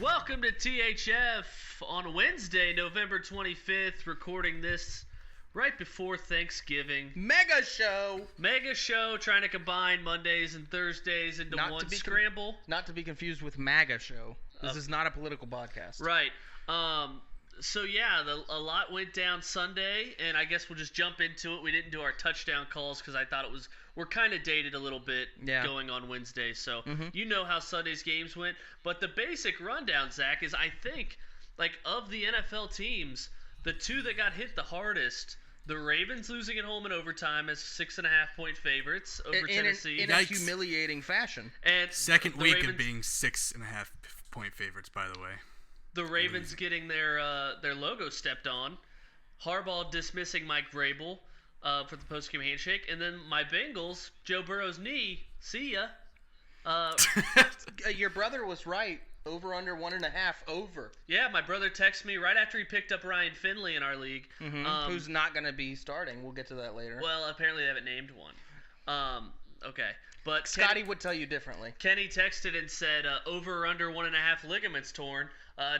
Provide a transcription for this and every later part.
Welcome to THF on Wednesday, November 25th, recording this right before Thanksgiving. Mega show, trying to combine Mondays and Thursdays into one scramble. Not to be confused with MAGA show. This is not a political podcast. Right. So yeah, a lot went down Sunday, and I guess we'll just jump into it. We didn't do our touchdown calls because I thought we're kind of dated a little bit going on Wednesday. So you know how Sunday's games went. But the basic rundown, Zach, is I think, like, of the NFL teams, the two that got hit the hardest, the Ravens losing at home in overtime as 6.5-point favorites over Tennessee. In a humiliating fashion. And second week of being 6.5-point favorites, by the way. The Ravens getting their logo stepped on. Harbaugh dismissing Mike Vrabel for the post-game handshake. And then my Bengals, Joe Burrow's knee, see ya. Your brother was right. Over under 1.5 over. Yeah, my brother texted me right after he picked up Ryan Finley in our league. Who's not going to be starting. We'll get to that later. Well, apparently they haven't named one. Okay. But Scotty would tell you differently. Kenny texted and said over or under 1.5 ligaments torn.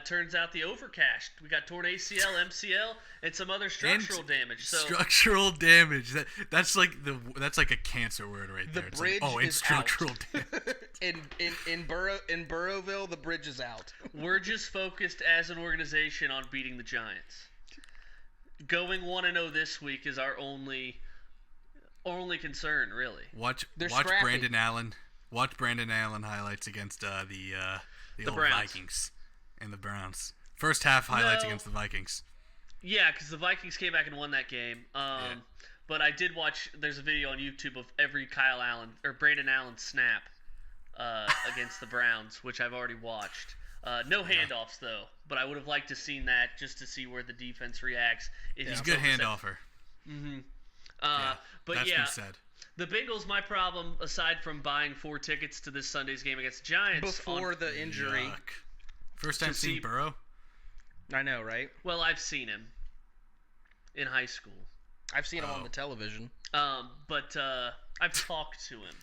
Turns out the overcashed. We got torn ACL, MCL, and some other structural damage. So structural damage. That's like a cancer word right there. The bridge it's structural damage. in Burrowville, the bridge is out. We're just focused as an organization on beating the Giants. Going 1-0 this week is our only concern, really. Watch Brandon Allen. Watch Brandon Allen highlights against the old Browns. Vikings and the Browns. First half highlights against the Vikings. Yeah, because the Vikings came back and won that game. But I did watch. There's a video on YouTube of every Brandon Allen snap against the Browns, which I've already watched. No handoffs though, but I would have liked to seen that just to see where the defense reacts. He's a good handoffer. But that's been said. The Bengals, my problem, aside from buying 4 tickets to this Sunday's game against the Giants before the injury. Yuck. First time seeing Burrow? I know, right? Well, I've seen him in high school. I've seen him on the television. But I've talked to him.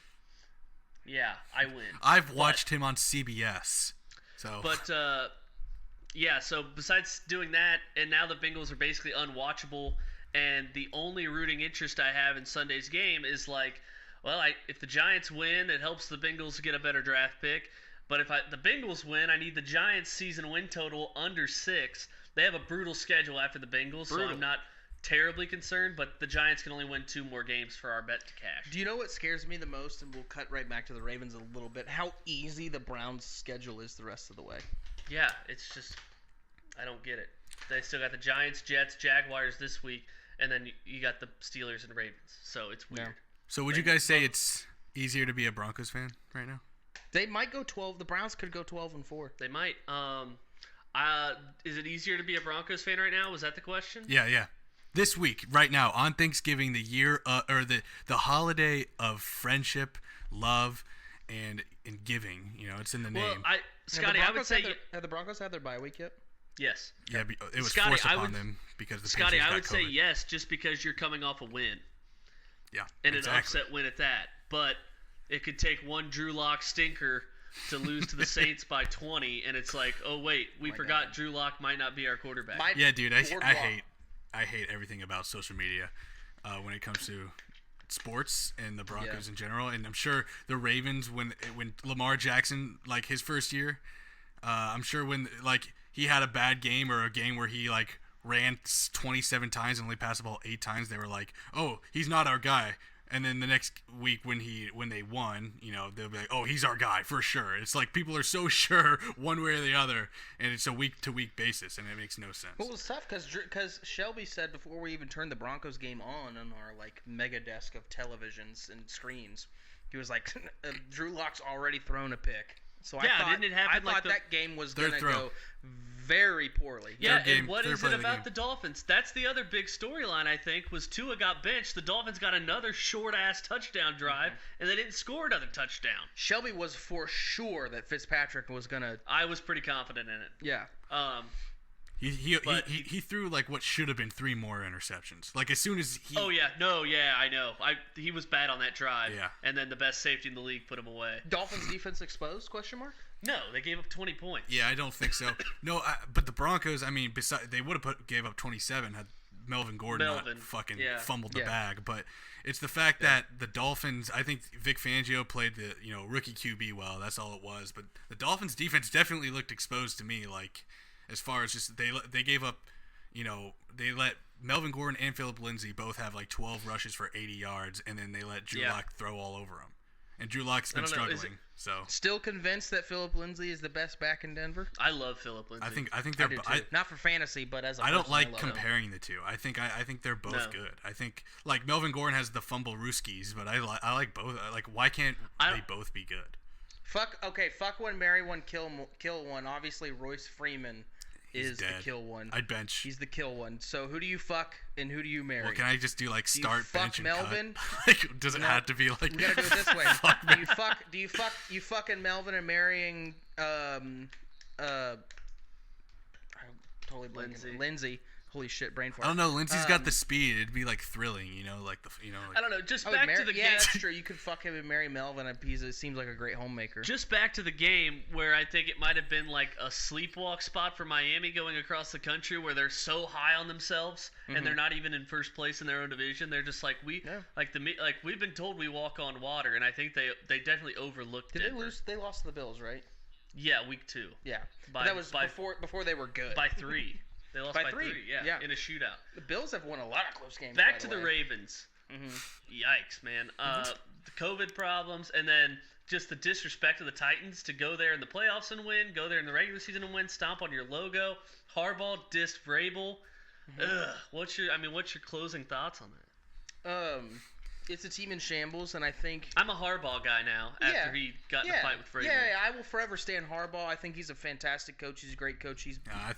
Yeah, I win. I've watched him on CBS. So. But so besides doing that, and now the Bengals are basically unwatchable. And the only rooting interest I have in Sunday's game is if the Giants win, it helps the Bengals get a better draft pick. But if the Bengals win, I need the Giants' season win total under 6. They have a brutal schedule after the Bengals, so I'm not terribly concerned. But the Giants can only win 2 more games for our bet to cash. Do you know what scares me the most? And we'll cut right back to the Ravens a little bit. How easy the Browns' schedule is the rest of the way. Yeah, it's just I don't get it. They still got the Giants, Jets, Jaguars this week. And then you got the Steelers and Ravens. So it's weird. Yeah. So would you guys say it's easier to be a Broncos fan right now? They might go 12. The Browns could go 12-4. They might. Is it easier to be a Broncos fan right now? Was that the question? Yeah. This week, right now, on Thanksgiving, the year or the holiday of friendship, love, and giving. You know, it's in the name. Scotty, I would say have the Broncos had their bye week yet? Yes. Yeah, it was forced upon them because the Patriots got COVID. I would say yes, just because you're coming off a win. Yeah, and an upset win at that. But it could take one Drew Lock stinker to lose to the Saints by 20, and it's like, oh wait, we forgot Drew Lock might not be our quarterback. Dude, I hate everything about social media when it comes to sports and the Broncos in general. And I'm sure the Ravens when Lamar Jackson, like his first year, I'm sure when he had a bad game or a game where he ran 27 times and only passed the ball 8 times, they were like, "Oh, he's not our guy." And then the next week when they won, they'll be like, "Oh, he's our guy for sure." It's like people are so sure one way or the other, and it's a week-to-week basis, and it makes no sense. Well, it's tough because Shelby said before we even turned the Broncos game on our mega desk of televisions and screens, he was like, "Drew Lock's already thrown a pick." So didn't it happen? I thought that game was gonna go very poorly. Yeah, and what is it about the Dolphins? That's the other big storyline, I think, was Tua got benched. The Dolphins got another short-ass touchdown drive, and they didn't score another touchdown. Shelby was for sure that Fitzpatrick was going to... I was pretty confident in it. Yeah. He threw like what should have been 3 more interceptions. Like as soon as he. Oh yeah, no, yeah, I know. He was bad on that drive. Yeah. And then the best safety in the league put him away. Dolphins defense exposed? Question mark. No, they gave up 20 points. Yeah, I don't think so. No, but the Broncos. I mean, they would have gave up 27 had Melvin Gordon not fucking fumbled the bag. But it's the fact that the Dolphins. I think Vic Fangio played the rookie QB well. That's all it was. But the Dolphins defense definitely looked exposed to me. Like as far as just they gave up. They let Melvin Gordon and Phillip Lindsay both have like 12 rushes for 80 yards, and then they let Drew Lock throw all over them. And Drew Lock's been struggling. So still convinced that Phillip Lindsay is the best back in Denver? I love Phillip Lindsay. I think they're not for fantasy, but as a I don't like comparing the two. I think they're both good. I think like Melvin Gordon has the fumble rooskies, but I like both. Like why can't they both be good? Fuck one, marry one, kill one. Obviously Royce Freeman is the kill one. I'd bench. He's the kill one. So who do you fuck and who do you marry? Well, can I just do like start, bench, and Melvin? cut? Like, does it have to be like? We gotta do it this way. Do you fucking Melvin and marrying I'm totally blanking. Lindsay. Holy shit, brain fart. I don't know. Lindsay's got the speed. It'd be like thrilling, like the I don't know. Just back to the game. Yeah, that's true. You could fuck him and marry Melvin. It seems like a great homemaker. Just back to the game where I think it might have been like a sleepwalk spot for Miami going across the country where they're so high on themselves and they're not even in first place in their own division. They're just like we've been told we walk on water, and I think they definitely overlooked. Did they lose? They lost to the Bills, right? Yeah, week 2. Yeah, that was before they were good. By 3. They lost by 3, yeah, in a shootout. The Bills have won a lot of close games. Back to the Ravens. Yikes, man. The COVID problems, and then just the disrespect of the Titans to go there in the playoffs and win, go there in the regular season and win, stomp on your logo. Harbaugh dissed Vrabel. Ugh. What's your closing thoughts on that? It's a team in shambles, and I think I'm a Harbaugh guy now. After he got in a fight with Vrabel. Yeah, I will forever stand Harbaugh. I think he's a fantastic coach. He's a great coach. I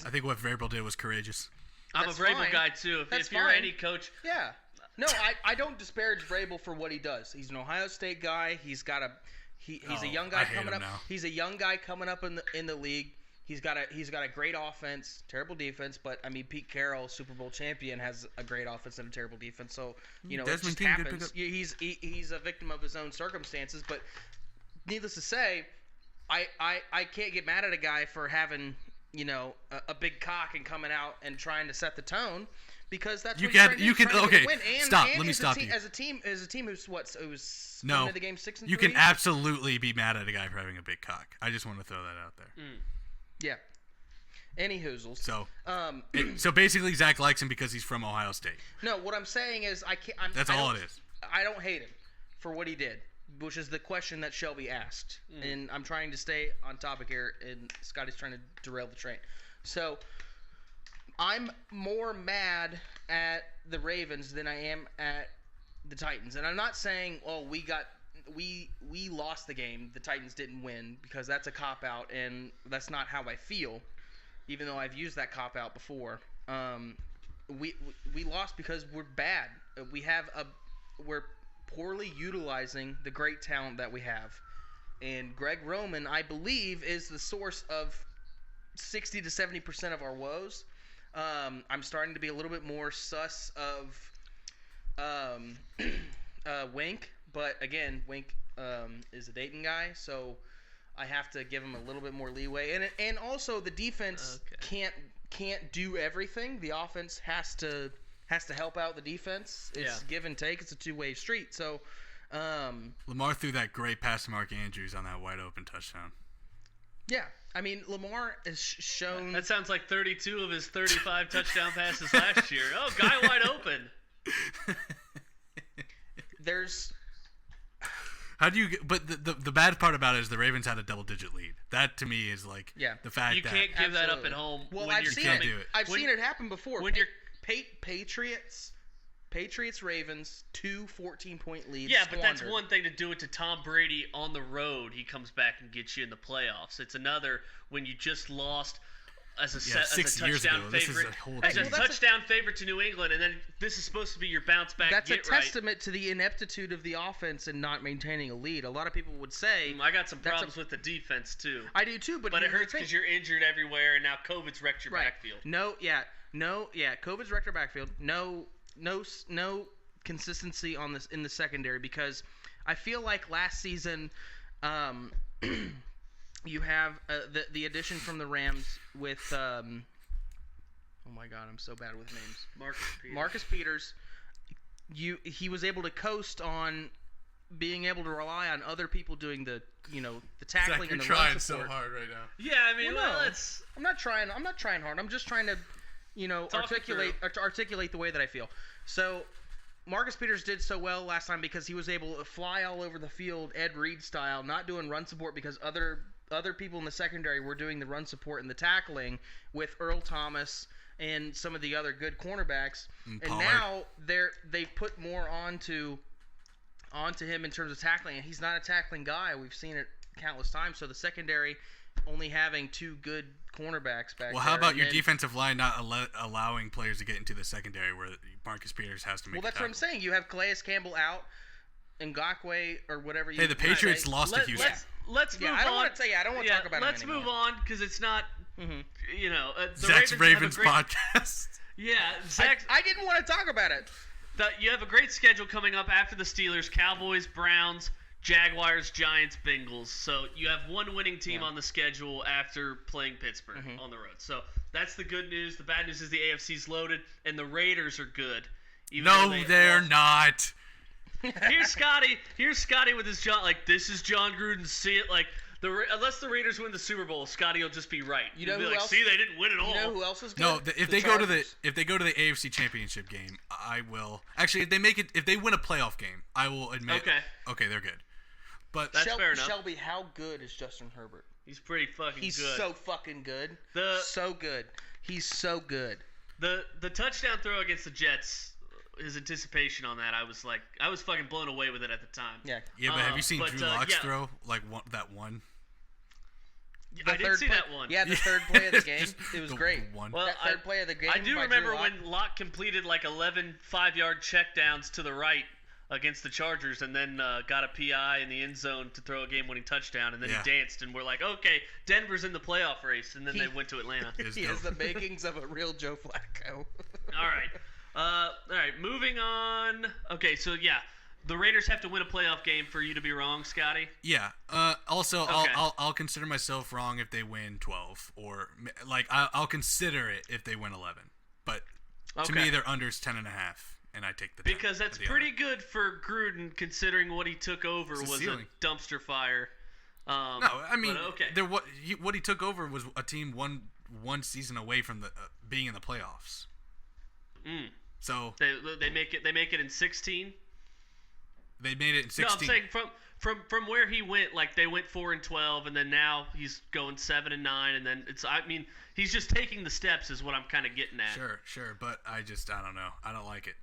think what Vrabel did was courageous. I'm a Vrabel guy too. If you're any coach, yeah. No, I don't disparage Vrabel for what he does. He's an Ohio State guy. He's a young guy coming up. He's a young guy coming up in the league. He's got a great offense, terrible defense, but I mean Pete Carroll, Super Bowl champion, has a great offense and a terrible defense. So it just happens. He's a victim of his own circumstances. But needless to say, I can't get mad at a guy for having a big cock and coming out and trying to set the tone, because that's what you can win. Stop. Let me stop you. As a team who's no, the game 6-3. You can absolutely be mad at a guy for having a big cock. I just want to throw that out there. Yeah. Any hoozles. So basically, Zack likes him because he's from Ohio State. No, what I'm saying is That's all it is. I don't hate him for what he did, which is the question that Shelby asked. And I'm trying to stay on topic here, and Scotty's trying to derail the train. So I'm more mad at the Ravens than I am at the Titans. And I'm not saying, we lost the game, the Titans didn't win, because that's a cop-out, and that's not how I feel, even though I've used that cop-out before. We lost because we're bad. We're poorly utilizing the great talent that we have. And Greg Roman, I believe, is the source of 60 to 70% of our woes. I'm starting to be a little bit more sus of Wink. But again, Wink is a Dayton guy, so I have to give him a little bit more leeway. And also the defense can't do everything. The offense has to help out the defense. It's give and take. It's a two-way street. So Lamar threw that great pass to Mark Andrews on that wide open touchdown. Yeah. I mean, Lamar has shown... That sounds like 32 of his 35 touchdown passes last year. Oh, guy wide open. There's... How do you get, but the bad part about it is the Ravens had a double-digit lead. That to me is like the fact you that can't give that up at home. Well, I've seen it happen before. When you're Patriots, Ravens, 2 14-point leads. Yeah, but that's one thing to do it to Tom Brady on the road. He comes back and gets you in the playoffs. It's another when you just lost as a 6 years touchdown ago. This is favorite, a whole as a team. touchdown favorite to New England, and then this is supposed to be your bounce back. That's a get right. testament to the ineptitude of the offense and not maintaining a lead. A lot of people would say I got some problems with the defense too. I do too, but it hurts because you're injured everywhere, and now COVID's wrecked your backfield. COVID's wrecked our backfield. No consistency on this in the secondary, because I feel like last season, you have the addition from the Rams with oh my God, I'm so bad with names. Marcus Peters. He was able to coast on being able to rely on other people doing the tackling Zach, and the you're run trying support. so hard right now. Yeah, I mean, it's. I'm not trying hard. I'm just trying to, articulate the way that I feel. So, Marcus Peters did so well last time because he was able to fly all over the field, Ed Reed style, not doing run support because other people in the secondary were doing the run support and the tackling with Earl Thomas and some of the other good cornerbacks. And now they put more onto him in terms of tackling, and he's not a tackling guy. We've seen it countless times. So the secondary only having two good cornerbacks back there. Well, how about your defensive line not allowing players to get into the secondary where Marcus Peters has to make? Well, that's what I'm saying. You have Calais Campbell out, Ngakwe or whatever. Hey, the Patriots lost to Houston. Let's move on. I don't want to talk about it Let's anymore. move on because it's not. Zach's Ravens podcast. Yeah, Zach. I didn't want to talk about it. You have a great schedule coming up after the Steelers: Cowboys, Browns, Jaguars, Giants, Bengals. So you have one winning team on the schedule after playing Pittsburgh on the road. So that's the good news. The bad news is the AFC's loaded, and the Raiders are good. No, they're not. Here's Scotty with his John. Like, this is John Gruden. See it. Like, unless the Raiders win the Super Bowl, Scotty will just be right. He'll be like, see, they didn't win at all. You know who else is good? No, if they go to the AFC Championship game, I will. Actually, if they win a playoff game, I will admit. Okay, they're good. But that's fair enough. Shelby, how good is Justin Herbert? He's pretty fucking good. He's so fucking good. So good. He's so good. The touchdown throw against the Jets, his anticipation on that, I was fucking blown away with it at the time. Yeah. Yeah, but have you seen Drew Lock's throw? Like that one? I did see that one. Yeah, the third play of the game. It was great. One. Well, that third play of the game. I do remember when Locke completed like 11 5-yard checkdowns to the right against the Chargers, and then got a PI in the end zone to throw a game-winning touchdown, and then he danced, and we're like, okay, Denver's in the playoff race, and then they went to Atlanta. He has the makings of a real Joe Flacco. All right, moving on. Okay, so yeah, the Raiders have to win a playoff game for you to be wrong, Scotty. Yeah. Also, I'll consider myself wrong if they win 12, or like I'll consider it if they win 11. But to me, their under's 10.5. And I take the 10 because that's pretty good for Gruden, considering what he took over was a dumpster fire. No, I mean, what he took over was a team one season away from the being in the playoffs. So they make it in 16. They made it in 16. No, I'm saying from where he went, like they went 4-12, and then now he's going 7-9, and then he's just taking the steps, is what I'm kind of getting at. Sure, but I don't know. I don't like it.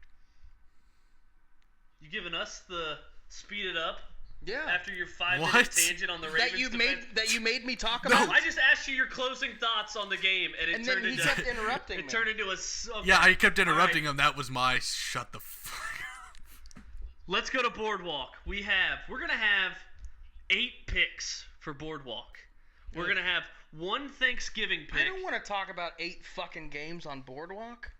You giving us the speed it up? Yeah. After your 5-minute tangent on the Ravens that you made me talk about. No, I just asked you your closing thoughts on the game, and then he kept interrupting me. It turned into a. Okay. Yeah, I kept interrupting him. That was my shut the fuck up. Let's go to Boardwalk. We're gonna have 8 picks for Boardwalk. We're gonna have one Thanksgiving pick. I don't want to talk about 8 fucking games on Boardwalk.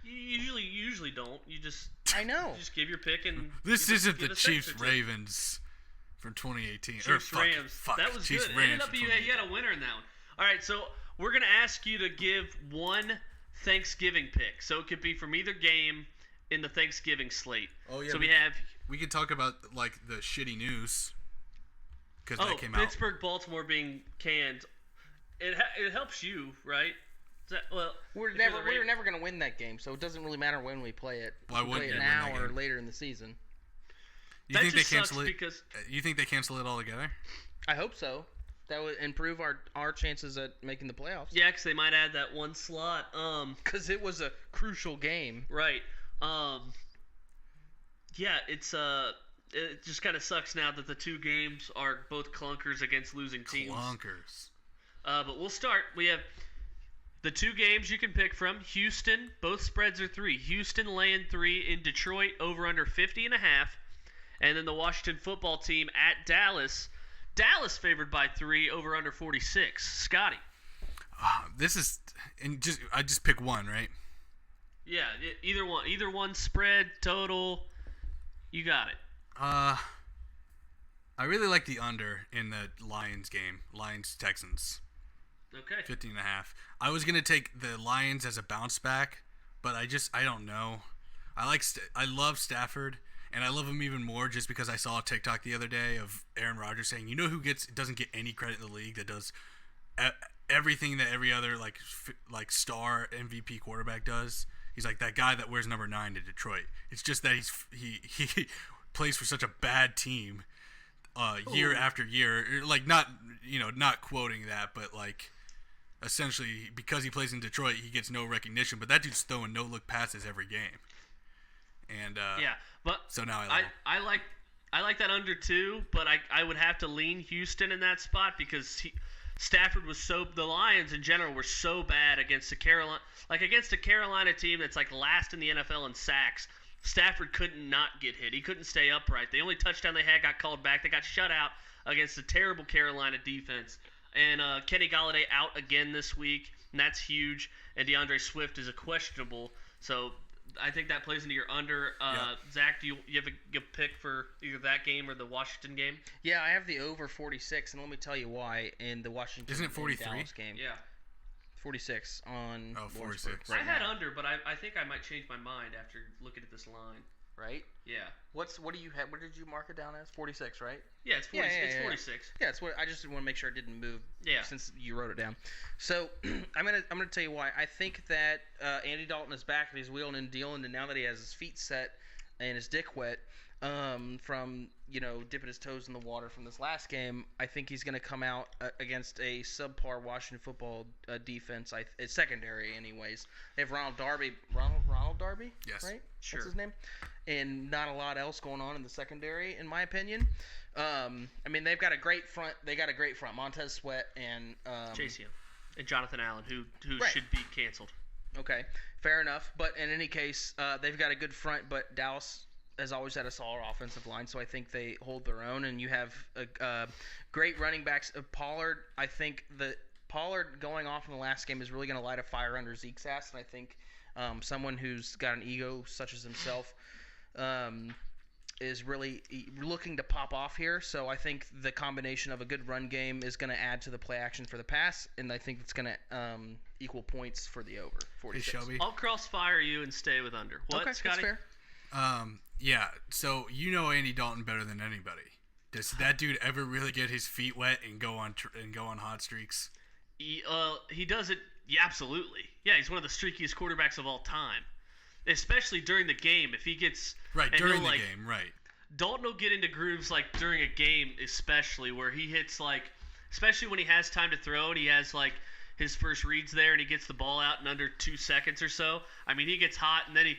You usually don't. You just. I know. You just give your pick and. This isn't the Chiefs Ravens from 2018. Chiefs Rams. Fuck. That was Chiefs good. Rams Ended up you had a winner in that one. All right, so we're gonna ask you to give one Thanksgiving pick. So it could be from either game in the Thanksgiving slate. Oh yeah. So we could talk about like the shitty news because that came out. Pittsburgh, Baltimore being canned. It helps you, right? We're never going to win that game, so it doesn't really matter when we play it. Why wouldn't we play it now or later in the season? You think they cancel it? You think they cancel it altogether? I hope so. That would improve our chances at making the playoffs. Yeah, because they might add that one slot. Because it was a crucial game. Right. Yeah, it just kind of sucks now that the 2 games are both clunkers against losing teams. Clunkers. But we'll start. We have The two games you can pick from, Houston, both spreads are 3. Houston laying 3 in Detroit, over under 50.5. And then the Washington football team at Dallas. Dallas favored by 3, over under 46. Scotty. This is, I just pick one, right? Yeah, either one spread, total, you got it. I really like the under in the Lions game, Lions-Texans. Okay. 15.5. I was gonna take the Lions as a bounce back, but I don't know. I love Stafford, and I love him even more just because I saw a TikTok the other day of Aaron Rodgers saying, you know who doesn't get any credit in the league, that does everything that every other like star MVP quarterback does. He's like that guy that wears number 9 to Detroit. It's just that he plays for such a bad team year after year. Like not quoting that, but like essentially because he plays in Detroit, he gets no recognition. But that dude's throwing no-look passes every game. And yeah, but so now I like that under too, but I would have to lean Houston in that spot because Stafford was the Lions in general were so bad against a Carolina team that's like last in the NFL in sacks. Stafford couldn't not get hit. He couldn't stay upright. The only touchdown they had got called back. They got shut out against a terrible Carolina defense. And Kenny Golladay out again this week, and that's huge. And DeAndre Swift is a questionable. So I think that plays into your under. Zach, do you have a pick for either that game or the Washington game? Yeah, I have the over 46, and let me tell you why. In the Washington Isn't it 43? Dallas game. Yeah. 46 on 46. Right I had now. under, but I think I might change my mind after looking at this line. Right? Yeah. What do you have? What did you mark it down as? 46, right? Yeah, it's 40, it's 46. Yeah, it's what I just want to make sure it didn't move. Yeah. Since you wrote it down. So I'm gonna tell you why. I think that Andy Dalton is back and he's wheeling and dealing, and now that he has his feet set and his dick wet from dipping his toes in the water from this last game, I think he's gonna come out against a subpar Washington football defense. It's secondary, anyways. They have Ronald Darby. Yes. Right. Sure. That's his name. And not a lot else going on in the secondary, in my opinion. I mean, they've got a great front. They got a great front. Montez Sweat and Chase Young and Jonathan Allen, who Right. should be canceled. Okay, fair enough. But in any case, they've got a good front. But Dallas has always had a solid offensive line, so I think they hold their own. And you have great running backs. Pollard, I think that Pollard going off in the last game is really going to light a fire under Zeke's ass, and I think someone who's got an ego such as himself is really looking to pop off here. So I think the combination of a good run game is going to add to the play action for the pass, and I think it's going to equal points for the over 46. Hey, Shelby. I'll crossfire you and stay with under. What, Okay, Scotty? that's fair. Yeah. So you know Andy Dalton better than anybody. Does that dude ever really get his feet wet and go on hot streaks? He does it. Yeah, absolutely. Yeah, he's one of the streakiest quarterbacks of all time, especially during the game. If he gets during the game, right? Dalton will get into grooves like during a game, especially where he hits especially when he has time to throw and he has his first reads there and he gets the ball out in under 2 seconds or so. I mean, he gets hot and then he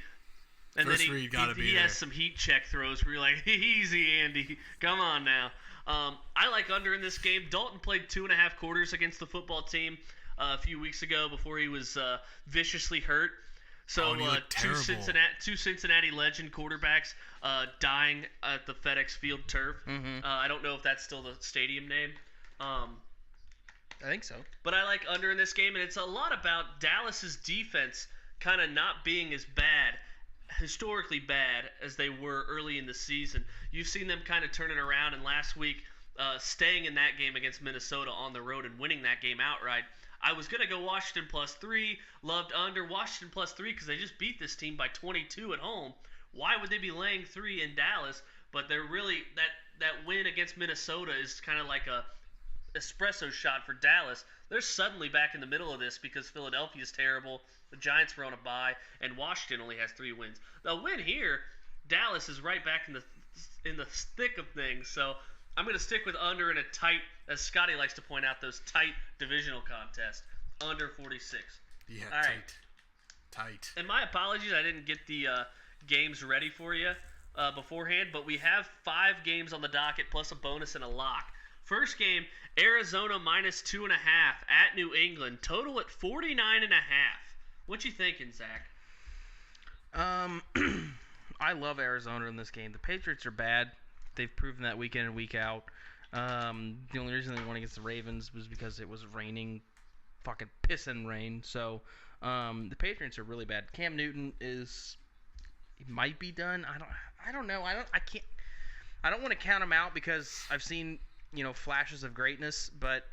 has some heat check throws where you're like, easy, Andy, come on now. I like under in this game. Dalton played 2.5 quarters against the football team a few weeks ago before he was viciously hurt. So two Cincinnati legend quarterbacks dying at the FedEx Field turf. Mm-hmm. I don't know if that's still the stadium name. I think so. But I like under in this game, and it's a lot about Dallas's defense kind of not being as bad, historically bad, as they were early in the season. You've seen them kind of turn it around, and last week staying in that game against Minnesota on the road and winning that game outright. I was going to go Washington +3, loved under Washington +3 because they just beat this team by 22 at home. Why would they be laying 3 in Dallas? But they're really that win against Minnesota is kind of like a espresso shot for Dallas. They're suddenly back in the middle of this because Philadelphia is terrible, the Giants were on a bye, and Washington only has 3 wins. The win here, Dallas is right back in the thick of things. So I'm going to stick with under in a tight, as Scotty likes to point out, those tight divisional contests. Under 46. Yeah, all right. Tight. And my apologies, I didn't get the games ready for you beforehand, but we have 5 games on the docket plus a bonus and a lock First game, Arizona -2.5 at New England. Total at 49.5. What you thinking, Zach? I love Arizona in this game. The Patriots are bad. They've proven that week in and week out. The only reason they won against the Ravens was because it was raining, fucking pissing rain. So the Patriots are really bad. Cam Newton he might be done. I don't know. I don't want to count him out because I've seen flashes of greatness. But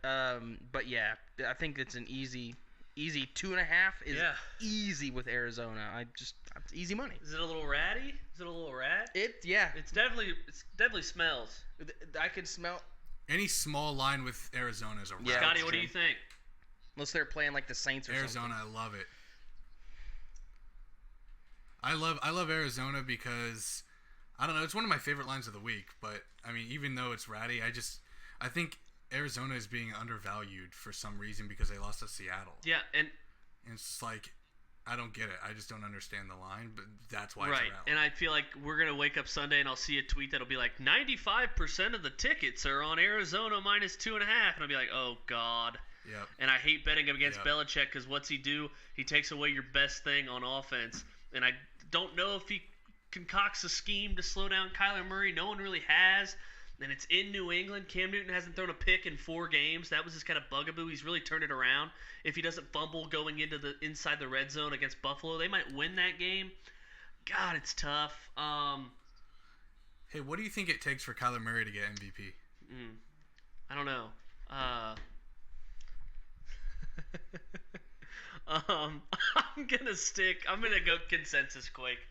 yeah, I think it's an easy 2.5 is easy with Arizona. It's easy money. Is it a little ratty? Is it a little rat? It definitely smells. I can smell. Any small line with Arizona is a rat. Yeah, Scotty, what do you think? Unless they're playing like the Saints or Arizona, something. I love it. I love Arizona because I don't know, it's one of my favorite lines of the week, but I mean, even though it's ratty, I think Arizona is being undervalued for some reason because they lost to Seattle. Yeah, and it's just like I don't get it. I just don't understand the line, but that's why right. It's a rally. And I feel like we're gonna wake up Sunday and I'll see a tweet that'll be like 95% of the tickets are on Arizona -2.5, and I'll be like, oh god. Yep. And I hate betting against Belichick because what's he do? He takes away your best thing on offense, and I don't know if he concocts a scheme to slow down Kyler Murray. No one really has. And it's in New England. Cam Newton hasn't thrown a pick in 4 games. That was his kind of bugaboo. He's really turned it around. If he doesn't fumble going inside the red zone against Buffalo, they might win that game. God, it's tough. Hey, what do you think it takes for Kyler Murray to get MVP? I don't know. I'm gonna go consensus Quake.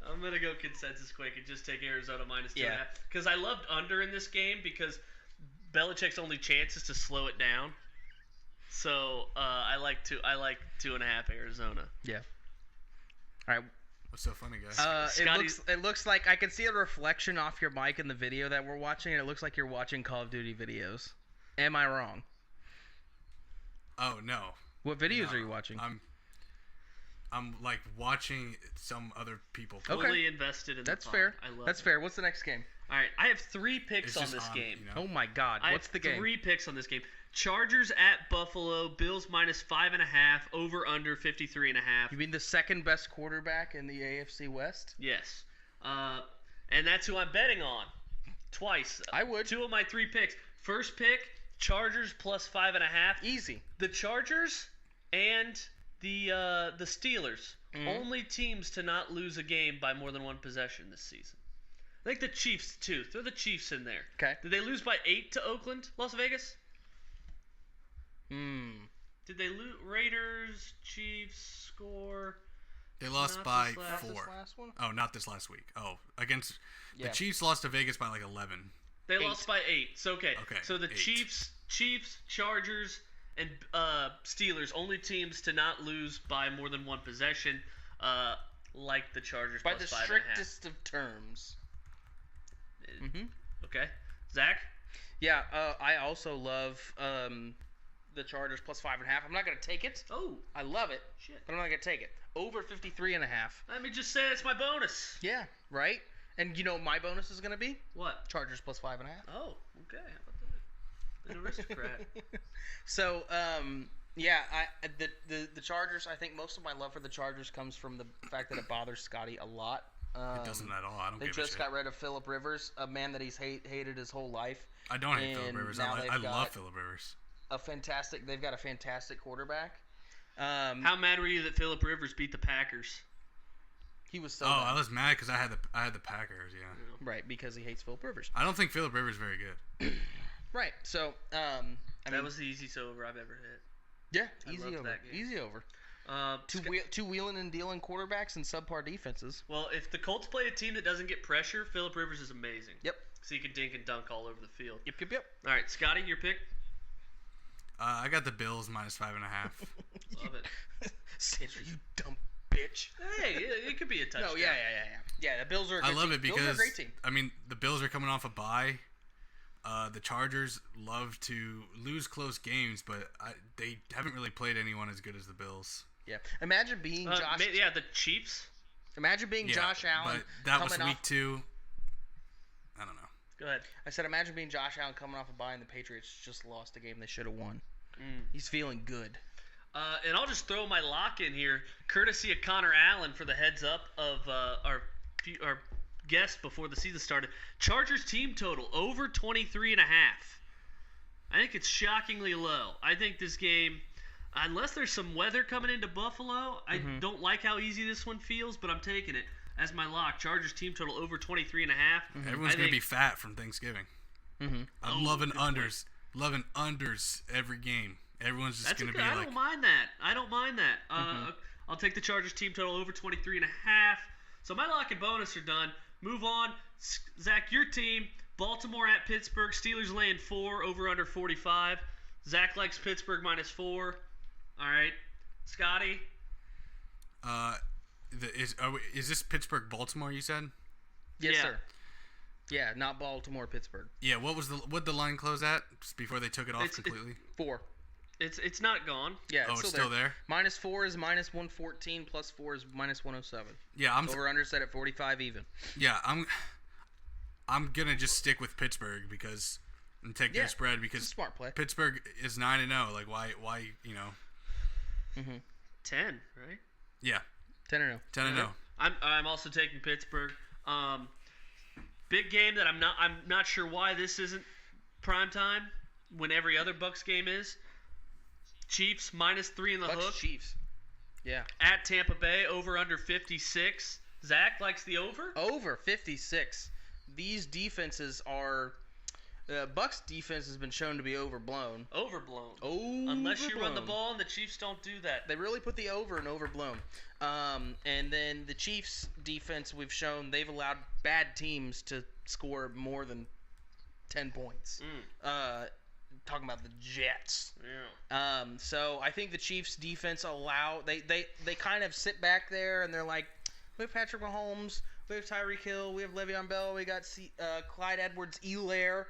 I'm going to go consensus quick and just take Arizona -2.5. Because I loved under in this game because Belichick's only chance is to slow it down. So I like 2.5 Arizona. Yeah. All right. What's so funny, guys? It looks like I can see a reflection off your mic in the video that we're watching, and it looks like you're watching Call of Duty videos. Am I wrong? Oh, no. What videos are you watching? I'm like watching some other people play. Totally invested in That's the fair. I love That's it. fair. What's the next game? All right, I have 3 picks on this game. Oh my God! What's the game? 3 picks on this game. Chargers at Buffalo. Bills -5.5. Over under 53.5. You mean the second best quarterback in the AFC West? Yes. And that's who I'm betting on. Twice. I would. 2 of my 3 picks. First pick, Chargers +5.5. Easy. The Chargers and the Steelers. Only teams to not lose a game by more than 1 possession this season. I think the Chiefs, too. Throw the Chiefs in there. Okay. Did they lose by 8 to Oakland, Las Vegas? Did they lose? Raiders, Chiefs, score. They lost by 4. This last one? Oh, not this last week. Oh, against the Yeah. Chiefs lost to Vegas by like 11. They lost by 8. So, okay. So the 8. Chiefs, Chargers, and Steelers, only teams to not lose by more than 1 possession, like the Chargers By +5.5. the strictest of terms. Okay. Zach? Yeah, I also love the Chargers +5.5. I'm not going to take it. Oh. I love it. Shit. But I'm not going to take it. Over 53.5. Let me just say it's my bonus. Yeah, right? And you know what my bonus is going to be? What? Chargers +5.5. Oh, okay. How about that? An aristocrat. So, yeah, the Chargers, I think most of my love for the Chargers comes from the fact that it bothers Scotty a lot. It doesn't at all. I don't They give a shit. just got rid of Phillip Rivers, a man that he's hated his whole life. I don't hate Phillip And Rivers. now I they've love got Phillip Rivers. They've got a fantastic quarterback. How mad were you that Phillip Rivers beat the Packers? He was so Oh, bad. I was mad because I had the Packers. Yeah. Right, because he hates Phillip Rivers. I don't think Phillip Rivers is very good. Right, so That was the easiest over I've ever hit. yeah, I easy loved over, that game. easy over. Two wheeling and dealing quarterbacks and subpar defenses. Well, if the Colts play a team that doesn't get pressure, Phillip Rivers is amazing. Yep. So he can dink and dunk all over the field. Yep. All right, Scotty, your pick? I got the Bills -5.5. Love it. Sandra, you dumb bitch. Hey, it could be a touchdown. No, yeah. Yeah, the Bills are a good I love team. it because Bills are a great team. I mean the Bills are coming off a bye. The Chargers love to lose close games, but they haven't really played anyone as good as the Bills. Yeah. Imagine being Josh. The Chiefs. Imagine being Josh Allen. But that was coming week off, 2. I don't know. Go ahead. I said, imagine being Josh Allen coming off a bye and the Patriots just lost a game they should have won. He's feeling good. And I'll just throw my lock in here, courtesy of Connor Allen for the heads up of our guest before the season started. Chargers team total over 23.5. I think it's shockingly low. I think this game, unless there's some weather coming into Buffalo, I don't like how easy this one feels, but I'm taking it as my lock. Chargers team total over 23.5. Everyone's going to be fat from Thanksgiving. I'm loving unders. Loving unders every game. Everyone's just going to be like... I don't mind that. I'll take the Chargers team total over 23.5. So my lock and bonus are done. Move on. Zach, your team, Baltimore at Pittsburgh. Steelers laying 4, over under 45. Zach likes Pittsburgh -4. All right. Scotty? Is this Pittsburgh-Baltimore, you said? Yes, sir. Yeah, not Baltimore, Pittsburgh. Yeah, what'd the line close at just before they took it off completely? 4. It's not gone. Yeah, it's still there. -4 is -114, +4 is -107. Yeah, over under set at 45 even. Yeah, I'm gonna just stick with Pittsburgh and take their spread because it's a smart play. Pittsburgh is 9-0. Like why 10, right? Yeah. 10-0. 10-0. I'm also taking Pittsburgh. Big game that I'm not sure why this isn't prime time when every other Bucs game is. Chiefs -3 in the hook. Chiefs. Yeah. At Tampa Bay, over under 56. Zach likes the over? Over 56. These defenses are Bucs defense has been shown to be overblown. Unless you run the ball, and the Chiefs don't do that. They really put the over and overblown. And then the Chiefs defense, we've shown they've allowed bad teams to score more than 10 points. Talking about the Jets. Yeah. So I think the Chiefs defense they kind of sit back there and they're like, we have Patrick Mahomes, we have Tyreek Hill, we have Le'Veon Bell, we got Clyde Edwards-Helaire.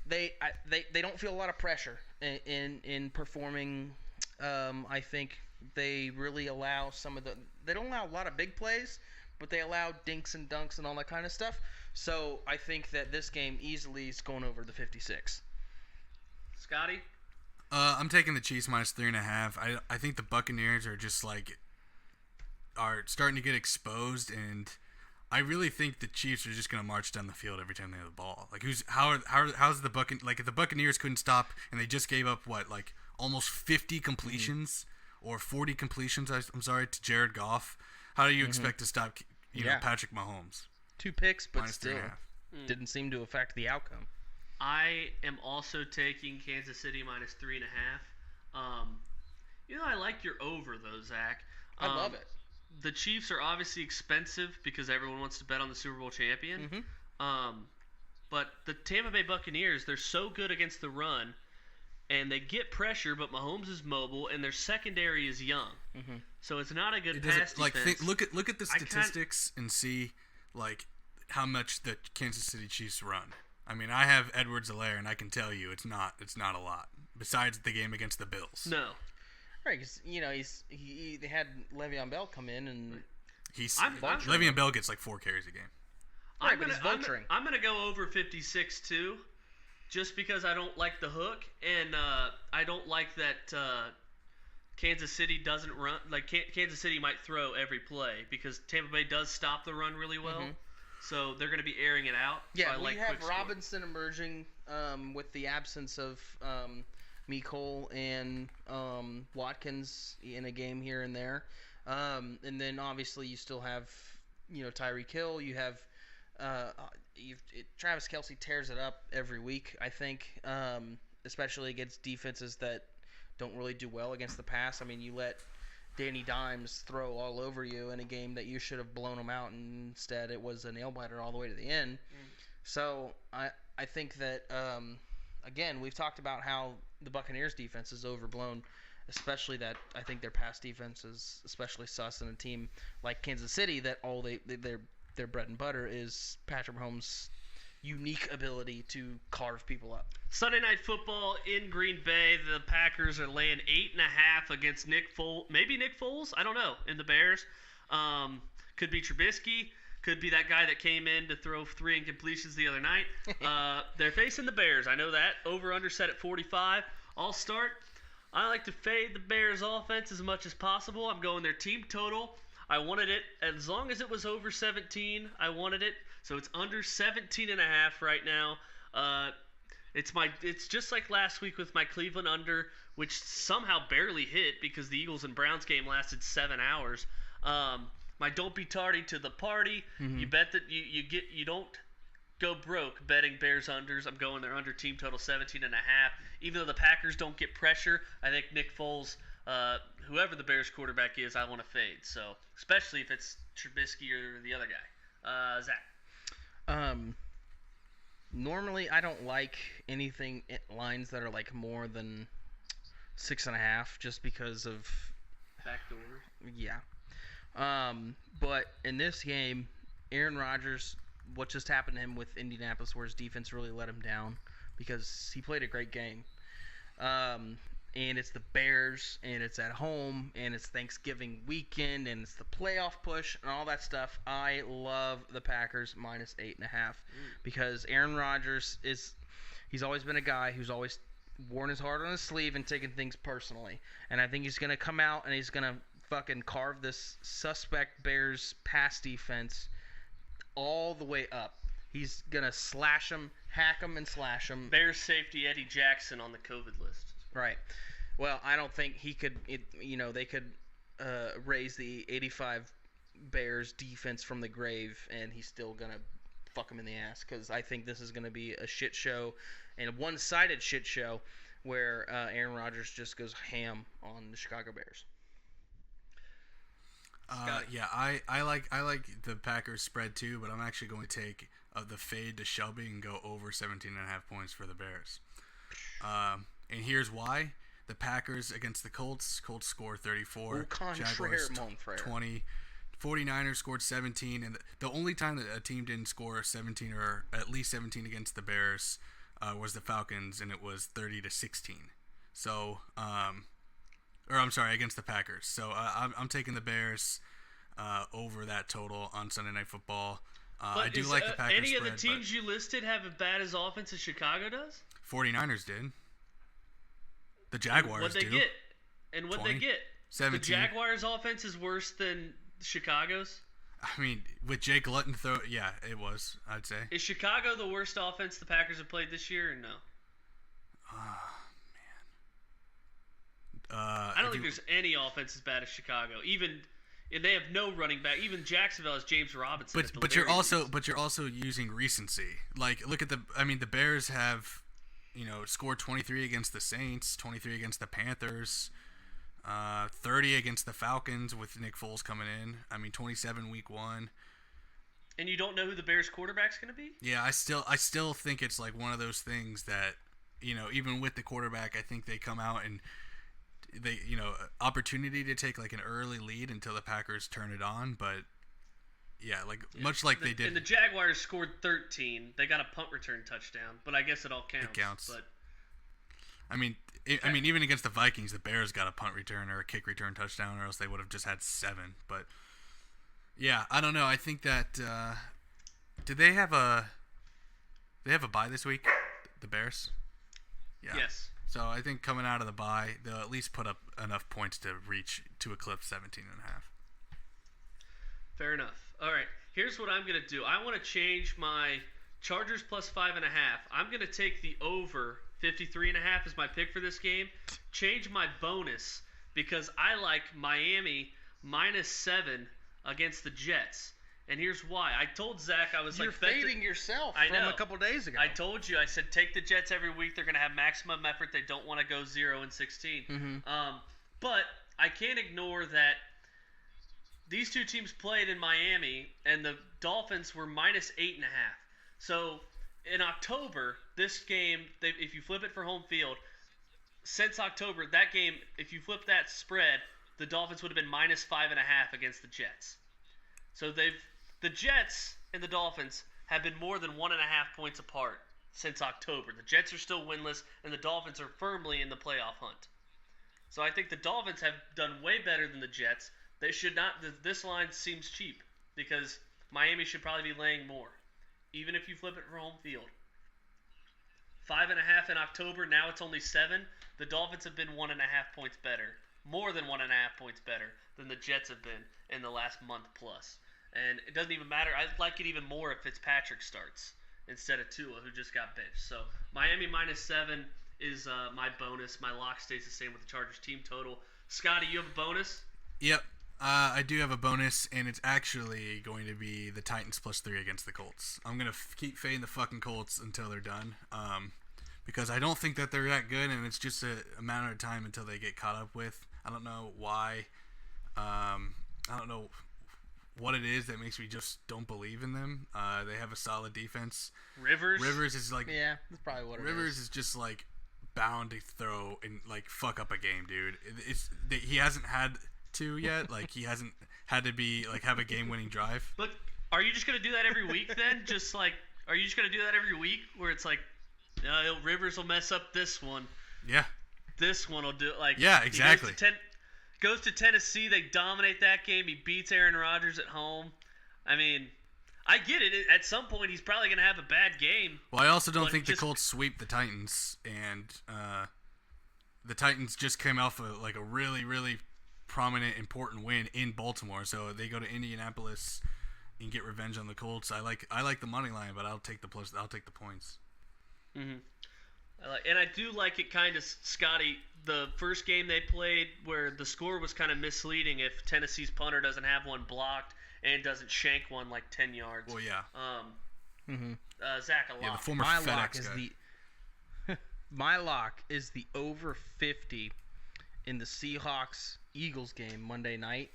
They don't feel a lot of pressure in performing. I think they really allow they don't allow a lot of big plays, but they allow dinks and dunks and all that kind of stuff. So I think that this game easily is going over the 56. Scotty? I'm taking the Chiefs -3.5. I think the Buccaneers are just are starting to get exposed, and I really think the Chiefs are just going to march down the field every time they have the ball. Like how's the if the Buccaneers couldn't stop and they just gave up almost 50 completions or 40 completions, I'm sorry, to Jared Goff. How do you expect to stop Patrick Mahomes? 2 picks, but still -3.5. didn't seem to affect the outcome. I am also taking Kansas City -3.5. I like your over though, Zach. I love it. The Chiefs are obviously expensive because everyone wants to bet on the Super Bowl champion. But the Tampa Bay Buccaneers, they're so good against the run, and they get pressure, but Mahomes is mobile, and their secondary is young. So it's not a good pass defense. Look at the statistics and see how much the Kansas City Chiefs run. I mean, I have Edwards-Helaire, and I can tell you it's not a lot. Besides the game against the Bills. No. Right, because they had Le'Veon Bell come in and Le'Veon Bell gets 4 carries a game. Right, but he's vulturing. I'm gonna go over 56 too, just because I don't like the hook, and I don't like that Kansas City doesn't run. Kansas City might throw every play because Tampa Bay does stop the run really well. So they're going to be airing it out. Yeah, so we have Robinson emerging with the absence of Mecole and Watkins in a game here and there. And then obviously you still have, Tyreek Hill. You have Travis Kelce tears it up every week, I think, especially against defenses that don't really do well against the pass. I mean, you let Danny Dimes throw all over you in a game that you should have blown him out, and instead it was a nail-biter all the way to the end. So I think that, again, we've talked about how the Buccaneers defense is overblown, especially that I think their pass defense is especially sus in a team like Kansas City that their bread and butter is Patrick Mahomes' unique ability to carve people up. Sunday Night Football in Green Bay. The Packers are laying 8.5 against Nick Foles. Maybe Nick Foles. I don't know. In the Bears. Could be Trubisky. Could be that guy that came in to throw 3 incompletions the other night. They're facing the Bears. I know that. Over-under set at 45. I'll start. I like to fade the Bears' offense as much as possible. I'm going their team total. I wanted it as long as it was over 17. I wanted it. So it's under 17.5 right now. It's just like last week with my Cleveland under, which somehow barely hit because the Eagles and Browns game lasted 7 hours. My don't be tardy to the party. Mm-hmm. You bet that you don't go broke betting Bears unders. I'm going their under team total 17.5. Even though the Packers don't get pressure, I think Nick Foles, whoever the Bears quarterback is, I want to fade. So especially if it's Trubisky or the other guy. Zach. Normally I don't like anything lines that are like more than 6.5, just because of backdoor. Yeah. But in this game, Aaron Rodgers, what just happened to him with Indianapolis, where his defense really let him down, because he played a great game. And it's the Bears, and it's at home, and it's Thanksgiving weekend, and it's the playoff push, and all that stuff. I love the Packers minus 8.5 because Aaron Rodgers he's always been a guy who's always worn his heart on his sleeve and taken things personally. And I think he's going to come out and he's going to fucking carve this suspect Bears pass defense all the way up. He's going to slash them, hack them, and slash them. Bears safety Eddie Jackson on the COVID list. Right. Well, I don't think he could, they could raise the 85 Bears defense from the grave, and he's still going to fuck him in the ass, because I think this is going to be a shit show, and a one-sided shit show, where Aaron Rodgers just goes ham on the Chicago Bears. Yeah, I like the Packers spread too, but I'm actually going to take the fade to Shelby and go over 17.5 points for the Bears. And here's why. The Packers against the Colts scored 34. Jaguars 20. 49ers scored 17. And the only time that a team didn't score 17 or at least 17 against the Bears was the Falcons, and it was 30-16. So, against the Packers. So I'm taking the Bears over that total on Sunday Night Football. I do like the Packers any spread, of the teams you listed have as bad as offense as Chicago does? 49ers did. The Jaguars What'd they do. get? And what'd they get? 17. The Jaguars' offense is worse than Chicago's? I mean, with Jake Luton yeah, it was, I'd say. Is Chicago the worst offense the Packers have played this year, or no? Man. I don't think there's any offense as bad as Chicago. And they have no running back. Even Jacksonville has James Robinson. But you're also using recency. Like, look at the Bears have, scored 23 against the Saints, 23 against the Panthers, 30 against the Falcons with Nick Foles coming in. 27 week 1. And you don't know who the Bears quarterback's going to be? Yeah, I still think it's like one of those things that, even with the quarterback, I think they come out and they, opportunity to take like an early lead until the Packers turn it on, but much like they did. And the Jaguars scored 13. They got a punt return touchdown, but I guess it all counts. It counts. But even against the Vikings, the Bears got a punt return or a kick return touchdown, or else they would have just had 7. But yeah, I don't know. I think that did they have a bye this week? The Bears. Yeah. Yes. So I think coming out of the bye, they'll at least put up enough points to eclipse 17.5. Fair enough. All right. Here's what I'm going to do. I want to change my Chargers plus 5.5. I'm going to take the over 53.5 as my pick for this game. Change my bonus because I like Miami minus 7 against the Jets. And here's why. I told Zach You're fading yourself from a couple days ago. I told you. I said take the Jets every week. They're going to have maximum effort. They don't want to go 0-16. Mm-hmm. But I can't ignore that these two teams played in Miami, and the Dolphins were minus 8.5. So in October, this game, if you flip it for home field, since October, that game, if you flip that spread, the Dolphins would have been minus 5.5 against the Jets. So the Jets and the Dolphins have been more than 1.5 points apart since October. The Jets are still winless, and the Dolphins are firmly in the playoff hunt. So I think the Dolphins have done way better than the Jets. They should not. This line seems cheap because Miami should probably be laying more, even if you flip it for home field. 5.5 in October. Now it's only 7. The Dolphins have been 1.5 points better, more than 1.5 points better than the Jets have been in the last month plus. And it doesn't even matter. I like it even more if Fitzpatrick starts instead of Tua, who just got benched. So Miami -7 is my bonus. My lock stays the same with the Chargers team total. Scotty, you have a bonus? Yep. I do have a bonus, and it's actually going to be the Titans +3 against the Colts. I'm going to keep fading the fucking Colts until they're done, because I don't think that they're that good, and it's just a matter of time until they get caught up with. I don't know why. I don't know what it is that makes me just don't believe in them. They have a solid defense. Rivers is like... Yeah, that's probably what it is. Rivers is just like bound to throw and like fuck up a game, dude. He hasn't had to yet. Like, he hasn't had to be like have a game-winning drive. But are you just gonna do that every week then? Are you just gonna do that every week where it's like, Rivers will mess up this one. Yeah. This one will do it. Like, yeah, exactly. Goes to Tennessee. They dominate that game. He beats Aaron Rodgers at home. I mean, I get it. At some point, he's probably gonna have a bad game. Well, I also don't think the Colts sweep the Titans, and the Titans just came off a really, really prominent, important win in Baltimore. So they go to Indianapolis and get revenge on the Colts. I like the money line, but I'll take the points. Mm-hmm. And I do like it kind of, Scotty, the first game they played where the score was kind of misleading if Tennessee's punter doesn't have one blocked and doesn't shank one like 10 yards. Well, yeah. Zach, a lock. Yeah, the former my FedEx lock is guy. my lock is the over 50 in the Seahawks-Eagles game Monday night.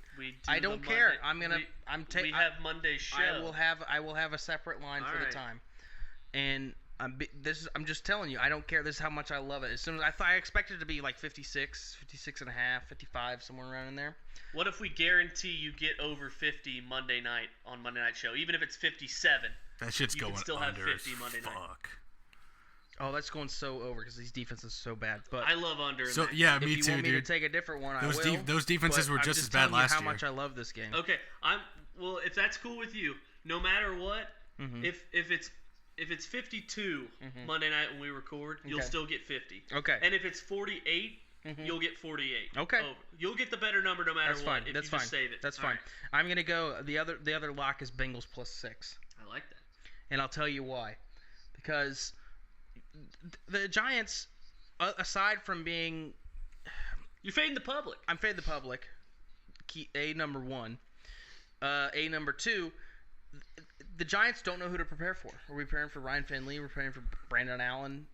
I don't care. We have Monday's show. I will have a separate line for the time. And I'm just telling you, I don't care. This is how much I love it. As soon as I expected it to be like 56 and a half, 55, somewhere around in there. What if we guarantee you get over 50 Monday night on Monday Night Show, even if it's 57? That shit's going still under have 50 Monday night. Fuck. Oh, that's going so over because these defenses are so bad. But I love under. So yeah, me too, dude. If you want me to take a different one, I will. Those defenses were just as bad last year. How much I love this game. Okay, if that's cool with you, no matter what, if it's 52 Monday night when we record, you'll still get 50. Okay. And if it's 48, you'll get 48. Okay. Over. You'll get the better number no matter That's what. Fine. If you just save it. That's fine. Right. I'm gonna go. The other lock is Bengals +6. I like that. And I'll tell you why. Because the Giants, aside from being, you're fading the public. I'm fading the public. Number one. Number two. The Giants don't know who to prepare for. We're preparing for Ryan Finley. We're preparing for Brandon Allen.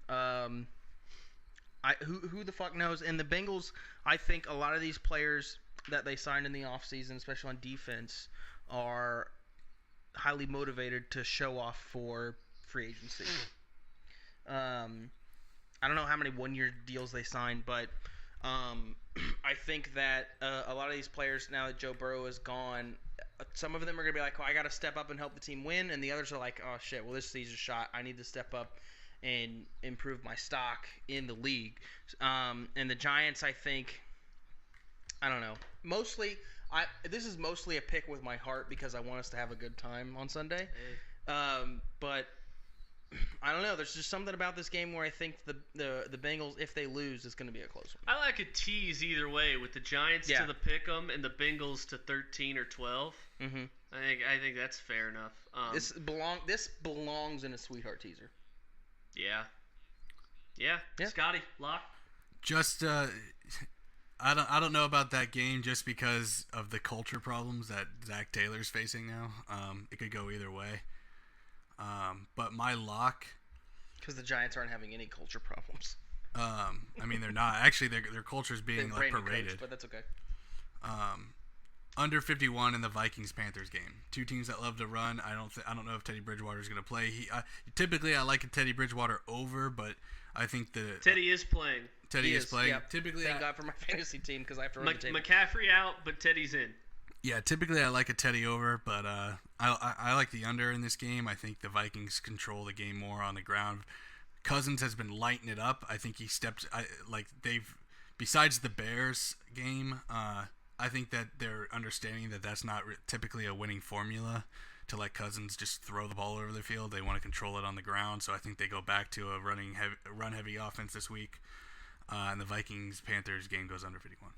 Who the fuck knows? And the Bengals, I think a lot of these players that they signed in the offseason, especially on defense, are highly motivated to show off for free agency. I don't know how many one-year deals they signed, but I think that a lot of these players, now that Joe Burrow is gone, some of them are going to be like, oh, I got to step up and help the team win, and the others are like, oh, shit, well, this season's a shot. I need to step up and improve my stock in the league. And the Giants, I think, I don't know. This is mostly a pick with my heart because I want us to have a good time on Sunday. But I don't know. There's just something about this game where I think the Bengals, if they lose, it's going to be a close one. I like a tease either way with the Giants to the pick'em and the Bengals to 13 or 12. Mm-hmm. I think that's fair enough. This belongs in a sweetheart teaser. Yeah. Scotty, lock. Just I don't know about that game just because of the culture problems that Zack Taylor's facing now. It could go either way. But my lock, because the Giants aren't having any culture problems. I mean, they're not. Actually, their culture's being like paraded. Coach, but that's okay. Under 51 in the Vikings-Panthers game. Two teams that love to run. I don't know if Teddy Bridgewater's going to play. Typically I like a Teddy Bridgewater over, but I think Teddy is playing. Teddy is playing. Yep. Typically, thank God for my fantasy team because I have to run the table. McCaffrey out, but Teddy's in. Yeah, typically I like a Teddy over, but I like the under in this game. I think the Vikings control the game more on the ground. Cousins has been lighting it up. I think he steps besides the Bears game. I think that they're understanding that that's not typically a winning formula to let Cousins just throw the ball over the field. They want to control it on the ground. So I think they go back to a run-heavy offense this week. And the Vikings-Panthers game goes under 51.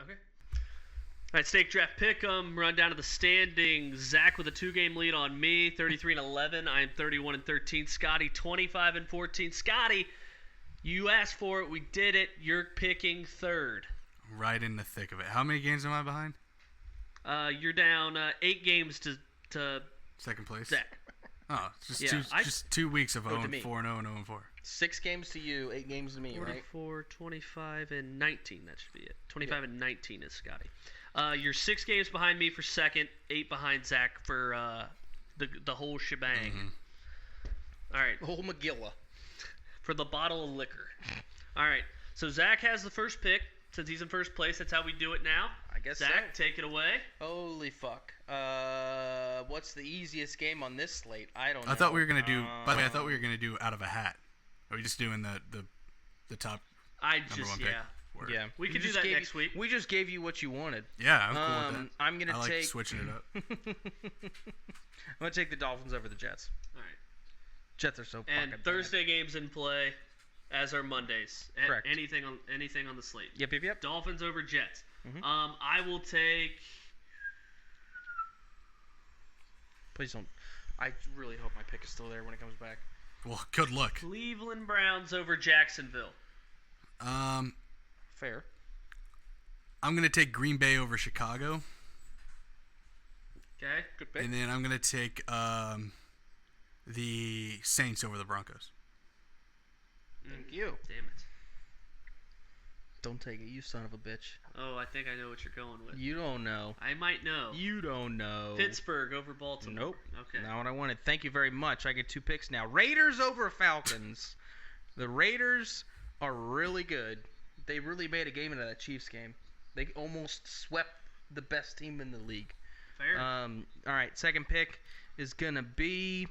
Okay. All right, Snake Draft Pick'em. Run down to the standings. Zack with a 2-game lead on me, 33-11. I am 31-13. Scotty, 25-14. Scotty, you asked for it. We did it. You're picking third. Right in the thick of it. How many games am I behind? You're down 8 games to second place. Zack. Oh, it's just 2 weeks of 0-4 and 0 and 0-4. 6 games to you, 8 games to me, right? 44, 25-19. That should be it. 25-19 is Scotty. You're 6 games behind me for second, 8 behind Zack for the whole shebang. Mm-hmm. All right. The whole Magilla. For the bottle of liquor. All right. So Zack has the first pick. Since he's in first place, that's how we do it now. I guess Zack, so. take it away. Holy fuck. What's the easiest game on this slate? I don't know. I thought we were gonna do. By the way, I thought we were gonna do out of a hat. Are we just doing the top? Number one pick? Word. Yeah. We can do that next week. We just gave you what you wanted. Yeah, I'm cool with that. I'm gonna I like take switching it up. I'm gonna take the Dolphins over the Jets. All right. Jets are so fucking And Thursday games in play, as are Mondays. Correct. Anything on the slate. Yep. Dolphins over Jets. Mhm. I will take. Please don't. I really hope my pick is still there when it comes back. Well, good luck. Cleveland Browns over Jacksonville. Fair. I'm gonna take Green Bay over Chicago, Okay. Good pick. and then I'm gonna take the Saints over the Broncos. Thank you. Damn it. Don't take it, you son of a bitch. Oh, I think I know what you're going with. You don't know. I might know. You don't know. Pittsburgh over Baltimore. Nope. Okay. Not what I wanted. Thank you very much. I get 2 picks now. Raiders over Falcons. The Raiders are really good. They really made a game out of that Chiefs game. They almost swept the best team in the league. Fair. All right, second pick is gonna be.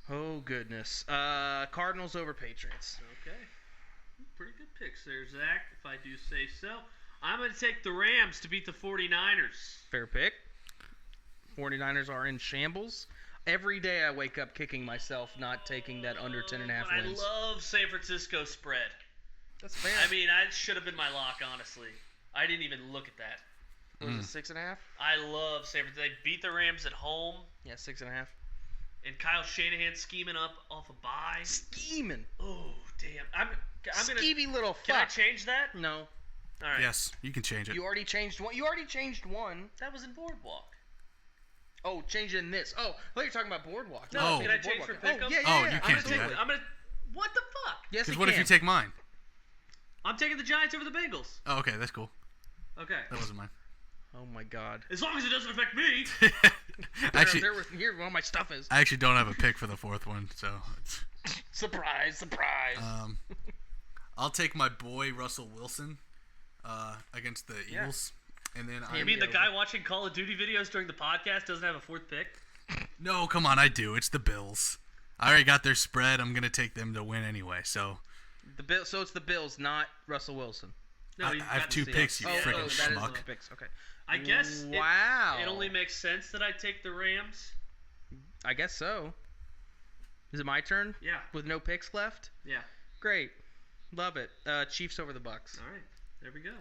Oh goodness. Cardinals over Patriots. Okay. Pretty good picks there, Zack, if I do say so. I'm going to take the Rams to beat the 49ers. Fair pick. 49ers are in shambles. Every day I wake up kicking myself not taking that under 10.5 But wins. I love San Francisco spread. That's fair. I mean, I should have been my lock, honestly. I didn't even look at that. Was it 6.5? I love San Francisco. They beat the Rams at home, Yeah, 6.5. and Kyle Shanahan scheming up off a bye. Scheming. Oh, damn. I'm gonna. Skeevy little Can I fuck. change that? No. All right. Yes, you can change it. You already changed one. You already changed one. That was in Boardwalk. Oh, change it in this. Oh, I thought you were talking about Boardwalk. No, Oh. can I change for Boardwalk. Pick'em? Oh, yeah. Oh, you I'm can't gonna do take that. I'm gonna. What the fuck? Yes, Because you what can. if you take mine? I'm taking the Giants over the Bengals. Oh, okay, that's cool. Okay. That wasn't mine. Oh my God. As long as it doesn't affect me. Actually, Here where all my stuff is. I actually don't have a pick for the fourth one, so it's, Surprise! I'll take my boy Russell Wilson against the Eagles, and then You mean the guy watching Call of Duty videos during the podcast doesn't have a fourth pick? No, come on, I do. It's the Bills. I already got their spread. I'm gonna take them to win anyway. So So it's the Bills, not Russell Wilson. No, I you've have got 2 the picks, Seahawks. you Oh, freaking that is schmuck. the picks. Okay. I guess Wow. it only makes sense that I take the Rams. I guess so. Is it my turn? Yeah. With no picks left? Yeah. Great. Love it. Chiefs over the Bucks. All right. There we go.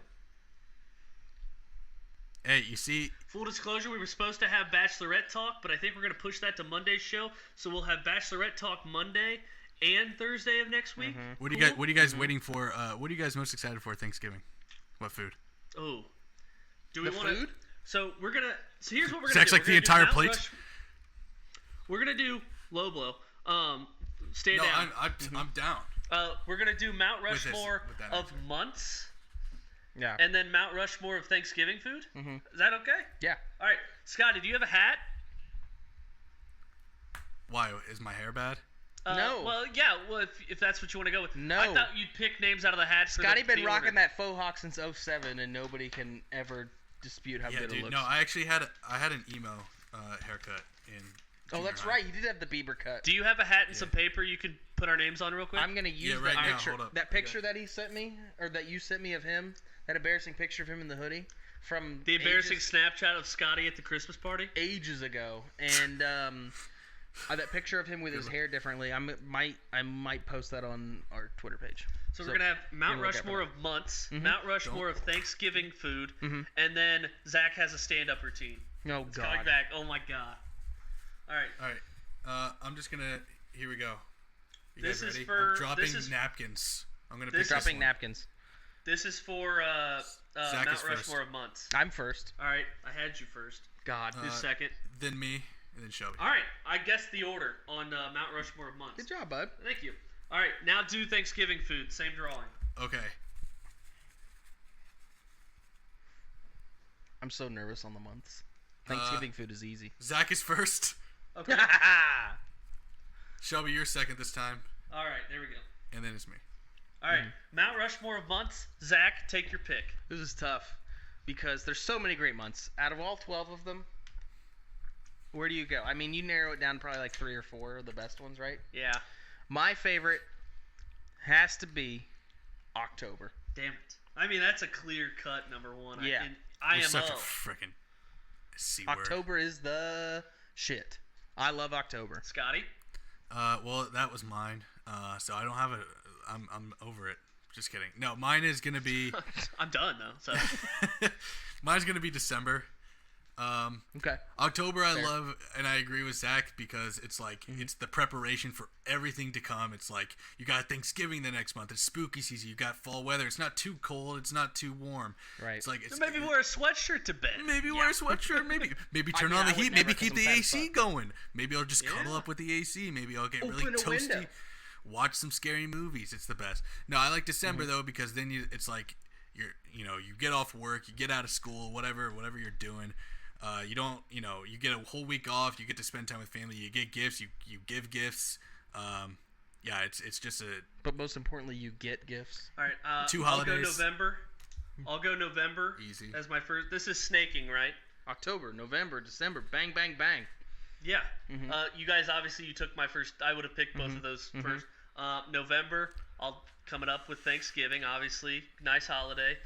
Hey, you see, Full disclosure, we were supposed to have Bachelorette Talk, but I think we're going to push that to Monday's show. So we'll have Bachelorette Talk Monday and Thursday of next week. what do you guys waiting for? What are you guys most excited for Thanksgiving? What food? Oh. Do we The want to... food? So we're going to... So here's what we're going Zach's to do. like the entire plate? We're going to do low blow. Stay No, down. I'm down. We're going to do Mount With this- Rushmore with that of answer. months. Yeah. And then Mount Rushmore of Thanksgiving food? Mhm. Is that okay? Yeah. All right. Scotty, do you have a hat? Why is my hair bad? No. Well, yeah. Well, if that's what you want to go with. No. I thought you'd pick names out of the hat. for Scotty the been order. rocking that faux hawk since 07, and nobody can ever dispute how Yeah, good it dude. looks. No, I actually had an emo haircut in. Oh, junior that's high. right. You did have the Bieber cut. Do you have a hat and some paper you can put our names on real quick? I'm gonna use right that now, picture. hold up. That picture that he sent me, or that you sent me of him, that embarrassing picture of him in the hoodie. from The embarrassing Snapchat of Scotty at the Christmas party. ages ago, and that picture of him with his hair differently. I might post that on our Twitter page. So we're gonna have Mount Rushmore of months, Mount Rushmore of Thanksgiving food, and then Zack has a stand-up routine. Oh It's God! coming back. Oh my God! All right. I'm just gonna. Here we go. You This guys is ready? for- I'm dropping this is- napkins. I'm gonna this pick is- this Dropping one. napkins. This is for Zach Mount is first. Rushmore of months. I'm first. All right, I had you first. God. Who's second? Then me, and then Shelby. All right, I guessed the order on Mount Rushmore of months. Good job, bud. Thank you. All right, now do Thanksgiving food. Same drawing. Okay. I'm so nervous on the months. Thanksgiving food is easy. Zach is first. Okay. Shelby, you're second this time, All right, there we go. and then it's me. All right, Mount Rushmore of months. Zach, take your pick. This is tough because there's so many great months. Out of all 12 of them, where do you go? I mean, you narrow it down to probably like 3 or 4 of the best ones, right? Yeah. My favorite has to be October. Damn it. I mean, that's a clear cut number one. Yeah. IMO. You're such a freaking C word. October is the shit. I love October. Scotty. Well, that was mine. So I don't have a. I'm over it. Just kidding. No, mine is gonna be. I'm done though. So. Mine's gonna be December. Okay. October I Fair. love, and I agree with Zach because it's like it's the preparation for everything to come. It's like you got Thanksgiving the next month. It's spooky season. You got fall weather. It's not too cold. It's not too warm. Right. It's like it's Maybe wear a sweatshirt to bed. Maybe wear a sweatshirt. Maybe turn mean, on the I would heat. never Maybe 'cause keep I'm the fat as AC fuck. going. Maybe I'll just cuddle Yeah. up with the AC. Maybe I'll get really Open a toasty. window. Watch some scary movies. It's the best. No, I like December though because then it's like you get off work, you get out of school, whatever you're doing. You don't, you get a whole week off. You get to spend time with family. You get gifts. You give gifts. Yeah, it's just a. But most importantly, you get gifts. All right. 2 I'll go holidays. November. I'll go November. Easy. As my first. This is snaking, right? October, November, December, bang, bang, bang. Yeah. You guys obviously you took my first. I would have picked both of those first. November. I'll coming up with Thanksgiving. Obviously, nice holiday.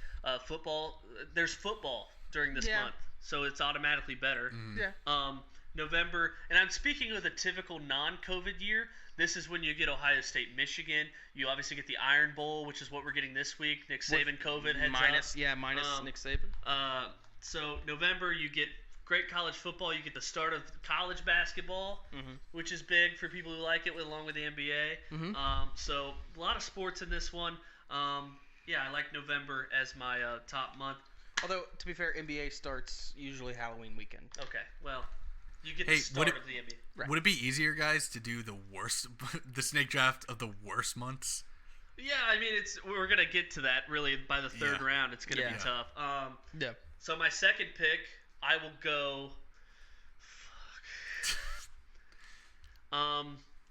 Football. There's football during this Yeah. month, so it's automatically better. Yeah. November, and I'm speaking of the typical non-COVID year. This is when you get Ohio State, Michigan. You obviously get the Iron Bowl, which is what we're getting this week. Nick Saban, COVID heads minus, up. yeah, minus Um, Nick Saban. So November, you get great college football. You get the start of college basketball, which is big for people who like it, along with the NBA. So a lot of sports in this one. Yeah, I like November as my top month. Although, to be fair, NBA starts usually Halloween weekend. Okay, well, you get Hey, the start of the NBA. Right. Would it be easier, guys, to do the worst, the snake draft of the worst months? Yeah, I mean, we're gonna get to that really by the third Yeah. round. It's gonna Yeah. be tough. Yeah. So my second pick, I will go.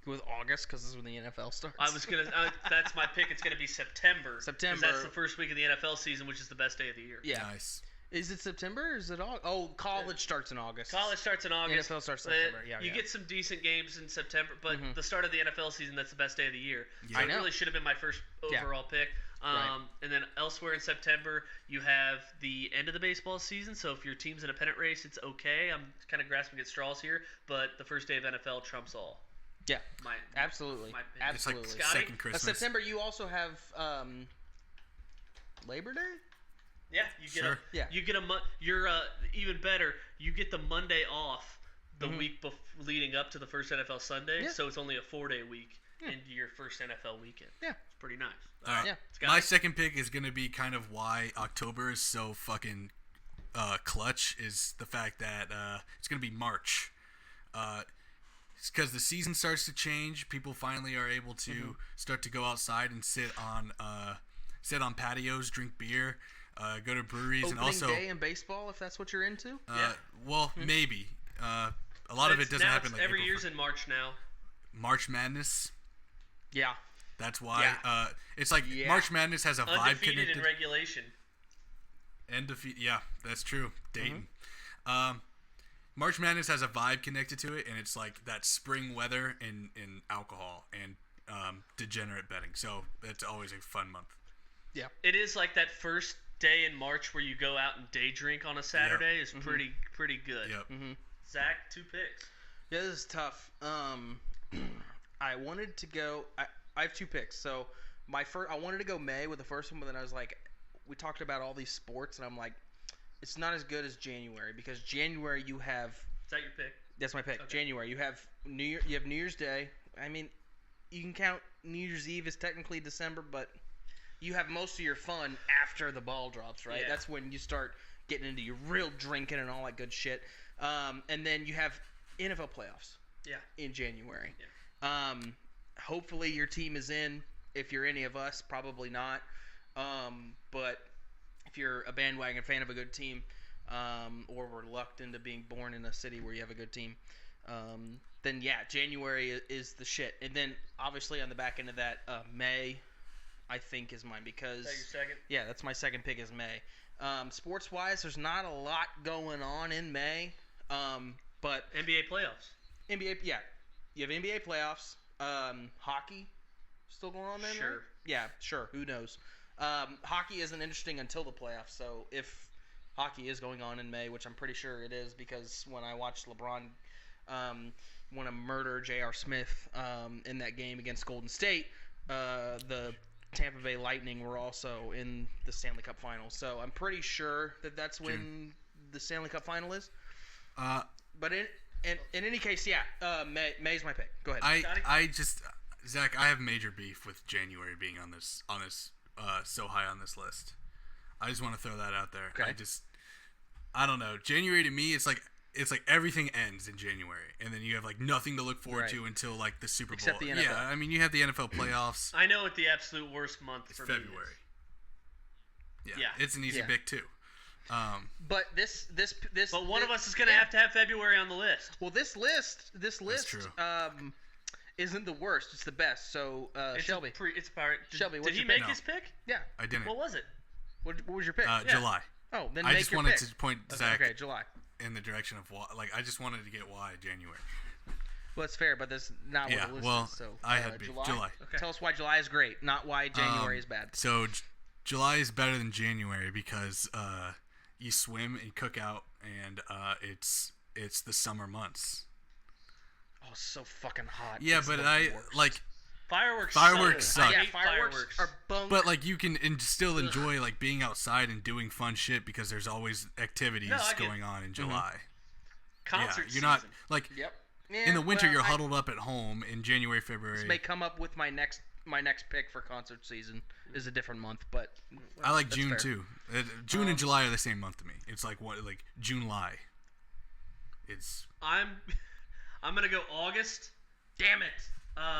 With August, because this is when the NFL starts. I was gonna. That's my pick. It's gonna be September. 'Cause September. that's the first week of the NFL season, which is the best day of the year. Yeah. Nice. Is it September or is it August? Oh, college starts in August. College starts in August. NFL starts but September. Yeah, you yeah. get some decent games in September, but the start of the NFL season, that's the best day of the year. Yeah. So I it know. really should have been my first Yeah. overall pick. Right. And then elsewhere in September, you have the end of the baseball season. So if your team's in a pennant race, it's okay. I'm kind of grasping at straws here, but the first day of NFL trumps all. Yeah. My Absolutely. my pick. It's like Absolutely. Scotty? second Christmas. September, you also have Labor Day? Yeah, you get Sure. Yeah. you get a you're even better. You get the Monday off the week leading up to the first NFL Sunday, Yeah. so it's only a 4-day week into your first NFL weekend. Yeah. It's pretty nice. All right. Yeah. Scotty? My second pick is going to be kind of why October is so fucking clutch is the fact that it's going to be March. It's because the season starts to change. People finally are able to start to go outside and sit on patios, drink beer, go to breweries, Opening and also day in baseball, if that's what you're into? Yeah. well, maybe a lot of it doesn't now happen it's like every April year's 1st. in March now. March Madness. Yeah. That's why. Yeah. It's like Yeah. March Madness has a vibe Undefeated connected. in regulation. And defeat. Yeah, that's true. Dayton. March Madness has a vibe connected to it, and it's like that spring weather and alcohol and degenerate betting. So that's always a fun month. Yeah. It is like that first day in March where you go out and day drink on a Saturday is pretty good. Yep. Zach, 2 picks. Yeah, this is tough. I wanted to go. I have 2 picks. So I wanted to go May with the first one, but then I was like, we talked about all these sports, and I'm like, it's not as good as January because January you have. Is that your pick? That's my pick. Okay. January you have New Year's Day. I mean, you can count New Year's Eve as technically December, but you have most of your fun after the ball drops, right? Yeah. That's when you start getting into your real drinking and all that good shit. And then you have NFL playoffs. Yeah. In January. Yeah. Hopefully your team is in. If you're any of us, probably not. But if you're a bandwagon fan of a good team, or reluctant to being born in a city where you have a good team, then yeah, January is the shit. And then obviously on the back end of that, May, I think is mine because. Is that your second? Yeah, that's my second pick is May. Sports wise, there's not a lot going on in May, but NBA playoffs. NBA, yeah, you have NBA playoffs. Hockey still going on there? Sure. Right? Yeah, sure. Who knows? Hockey isn't interesting until the playoffs. So if hockey is going on in May, which I'm pretty sure it is, because when I watched LeBron want to murder J.R. Smith in that game against Golden State, the Tampa Bay Lightning were also in the Stanley Cup Finals. So I'm pretty sure that that's when the Stanley Cup Final is. But in any case, yeah, May's my pick. Go ahead. Zach, I have major beef with January being on this so high on this list. I just want to throw that out there. Okay. I don't know. January to me, it's like everything ends in January, and then you have like nothing to look forward to until like the Super Bowl. Except the NFL. Yeah, I mean you have the NFL playoffs. I know what the absolute worst month It's for February. Me is. Yeah, it's an easy pick too. But this. But one of us is gonna have to have February on the list. Well, this list, true. isn't the worst. It's the best. So, It's Shelby. It's part. Shelby, Did what's he your make pick? his pick? Yeah. I didn't. What was it? What was your pick? July. Oh, then I make just your wanted pick. to point Zach Okay, July. in the direction of why. Like I just wanted to get why January. Well, that's fair, but that's not what the list is. So, I had beef. July. Okay. Tell us why July is great, not why January is bad. So July is better than January because you swim and cook out, and it's the summer months. Oh, it's so fucking hot. Yeah, It's but the I worst. like Fireworks suck. I Yeah, hate fireworks are bunk. But like you can still enjoy like being outside and doing fun shit because there's always activities going on in July. Concert You're not season. like Yep. in the winter well, you're huddled up at home. In January, February. This may come up with my next pick for concert season is a different month, but I like that's June fair. too. June and July are the same month to me. It's like June-July. It's I'm gonna go August. Damn it.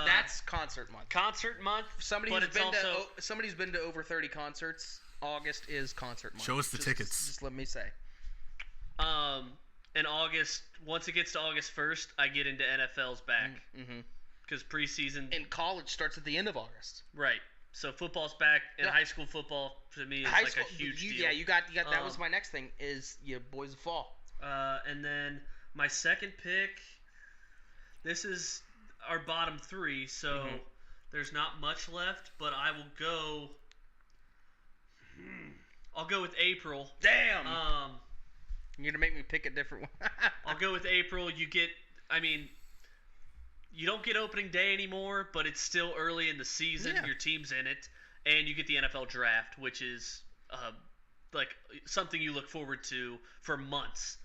That's concert month. Concert month. Somebody but who's it's been also somebody's been to over 30 concerts. August is concert month. Show us the tickets. Just let me say. in August. Once it gets to August 1st, I get into NFL's back because preseason. And college starts at the end of August. Right. So football's back, and high school football to me is High like school, a huge deal. Yeah, you got that was my next thing is boys of fall. And then my second pick. This is our bottom 3, so there's not much left, but I will go. I'll go with April. Damn. You're gonna make me pick a different one. I'll go with April. You don't get opening day anymore, but it's still early in the season. Yeah. Your team's in it, and you get the NFL draft, which is like something you look forward to for months.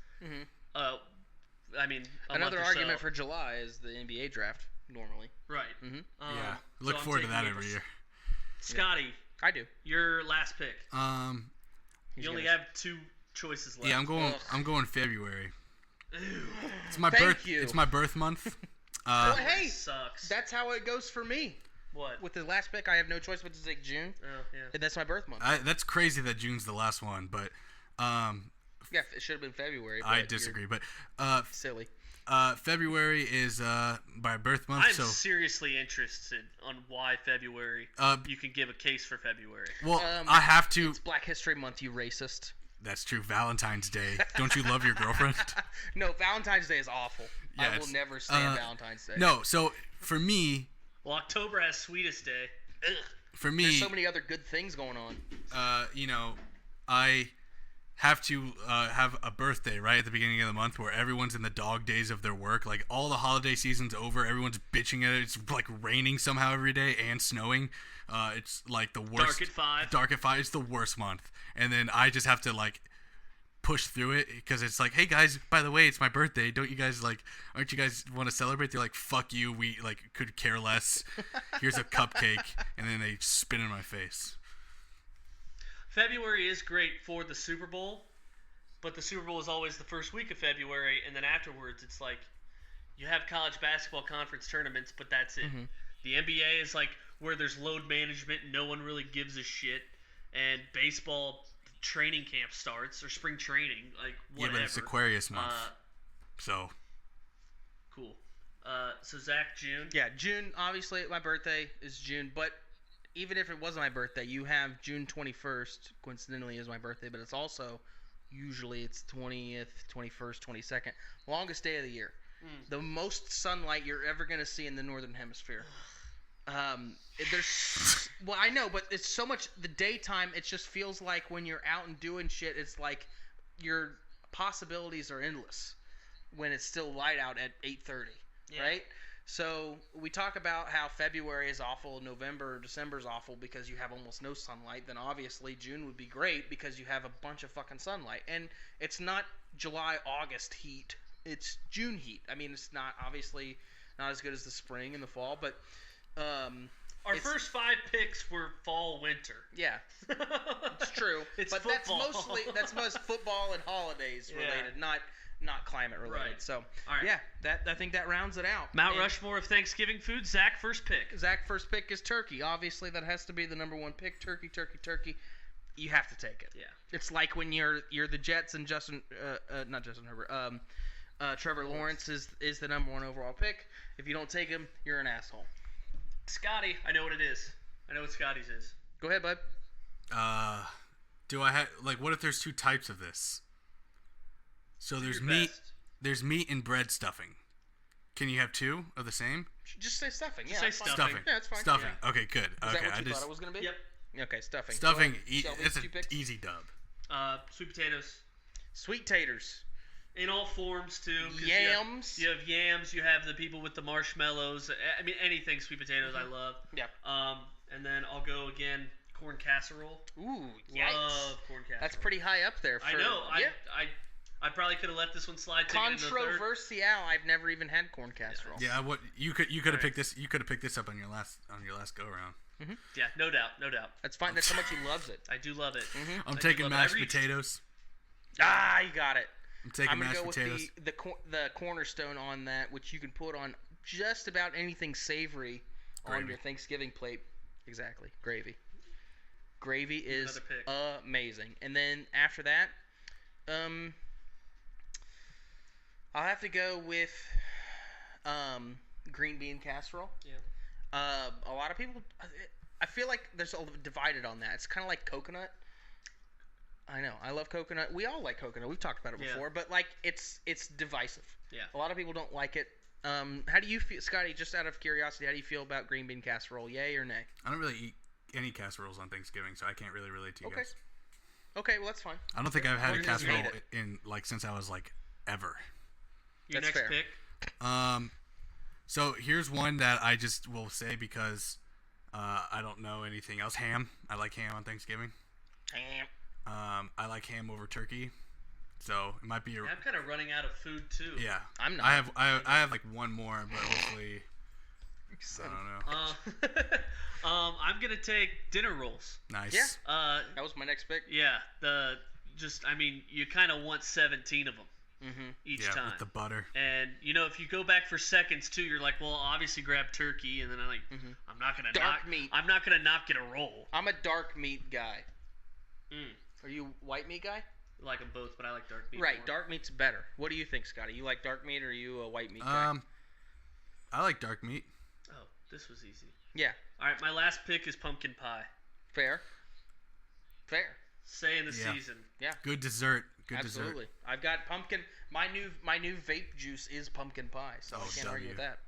I mean, another argument for July is the NBA draft normally. Right. yeah. Look so forward to I'm that taking every year. Scotty, I do. your last pick. He's You only gonna- have 2 choices left. Yeah, I'm going February. It's my Thank you. It's my birth month. Well, hey, Sucks. that's how it goes for me. What? With the last pick, I have no choice but to take June, Oh, yeah. and that's my birth month. That's crazy that June's the last one, but Yeah, it should have been February. But I disagree. But silly. February is my birth month. I'm so seriously interested on why February. You can give a case for February. well, I have to. It's Black History Month, you racist. That's true. Valentine's Day. Don't you love your girlfriend? No, Valentine's Day is awful. Yeah, I will never stand Valentine's Day. No. So for me, Well, October has Sweetest Day. Ugh. for me, There's so many other good things going on. I have to have a birthday right at the beginning of the month where everyone's in the dog days of their work. Like all the holiday season's over. Everyone's bitching at it. It's like raining somehow every day and snowing. It's like the worst. Dark at 5. Dark at 5. It's the worst month. And then I just have to like push through it because it's like, hey guys, by the way, it's my birthday. Don't you guys aren't you guys want to celebrate? They're like, fuck you. We like could care less. Here's a cupcake. And then they spit in my face. February is great for the Super Bowl, but the Super Bowl is always the first week of February, and then afterwards it's like you have college basketball conference tournaments, but that's it. Mm-hmm. The NBA is like where there's load management, no one really gives a shit, and baseball training camp starts or spring training, like whatever. Yeah, but it's Aquarius month, so cool. So Zach, June. Yeah, June. Obviously, my birthday is June, but even if it wasn't my birthday, you have June 21st, coincidentally is my birthday, but it's also, usually it's 20th, 21st, 22nd, longest day of the year. The most sunlight you're ever going to see in the Northern Hemisphere. Well, I know, but it's so much, the daytime, it just feels like when you're out and doing shit, it's like your possibilities are endless when it's still light out at 8:30, right? So we talk about how February is awful, November, December is awful because you have almost no sunlight. Then obviously June would be great because you have a bunch of fucking sunlight. And it's not July, August heat. It's June heat. I mean, it's not obviously not as good as the spring and the fall, but our first 5 picks were fall, winter. Yeah, it's true. It's but football. that's most football and holidays related, not climate related. Right. So, all right. Yeah, I think that rounds it out. Mount Rushmore of Thanksgiving food. Zach, first pick. Zach, first pick is turkey. Obviously, that has to be the number one pick. Turkey. You have to take it. Yeah. It's like when you're the Jets and not Justin Herbert. Trevor Lawrence is the number one overall pick. If you don't take him, you're an asshole. Scotty, I know what it is. I know what Scotty's is. Go ahead, bud. Do I have what if there's 2 types of this? So there's meat. Best. There's meat and bread stuffing. Can you have 2 of the same? Just say stuffing. Just Yeah, say that's fine. stuffing. Yeah, it's fine. Stuffing. Yeah. Okay, good. Is Okay, that what you thought it was going to be? Yep. Okay, stuffing. Stuffing. Go ahead. Shelby, It's 2 picks? an easy dub. Sweet potatoes. Sweet taters. In all forms, too. 'Cause Yams. You have yams. You have the people with the marshmallows. I mean, anything sweet potatoes I love. Yeah. And then I'll go again, corn casserole. Ooh, yikes. Love corn casserole. That's pretty high up there. I know. Yeah. I probably could have let this one slide. Controversial. I've never even had corn casserole. Yeah, what you could have picked this. You could have picked this up on your last go around. Mm-hmm. Yeah, no doubt. That's fine. That's how much he loves it. I do love it. Mm-hmm. I'm taking mashed potatoes. Ah, you got it. I'm taking mashed gonna go potatoes. with the cornerstone on that, which you can put on just about anything savory on your Thanksgiving plate. Exactly, gravy. Gravy is amazing. And then after that, I'll have to go with green bean casserole. Yeah. A lot of people, I feel like there's a divided on that. It's kind of like coconut. I know. I love coconut. We all like coconut. We've talked about it before, but it's divisive. Yeah. A lot of people don't like it. How do you feel, Scotty? Just out of curiosity, how do you feel about green bean casserole? Yay or nay? I don't really eat any casseroles on Thanksgiving, so I can't really relate to you guys. Okay, well that's fine. I don't think I've had a just casserole hate it. in since I was ever. Your That's next fair. pick. So here's one that I just will say because I don't know anything else. Ham. I like ham on Thanksgiving. Ham. I like ham over turkey, so it might be a. I'm kind of running out of food too. Yeah, I'm not. I have one more, but hopefully. I don't know. I'm gonna take dinner rolls. Nice. Yeah. That was my next pick. Yeah. You kind of want 17 of them each time. With the butter. And if you go back for seconds too, you're like, well, obviously grab turkey, and then I'm not gonna meat. I'm not gonna not get a roll. I'm a dark meat guy. Mm. Are you white meat guy? I like them both, but I like dark meat. Right, more. dark meat's better. What do you think, Scotty? You like dark meat or are you a white meat guy? I like dark meat. Oh, this was easy. Yeah. All right, my last pick is pumpkin pie. Fair. Say in the season. Yeah. Good dessert. Absolutely. Dessert. I've got pumpkin. My new vape juice is pumpkin pie, so I can't argue with that.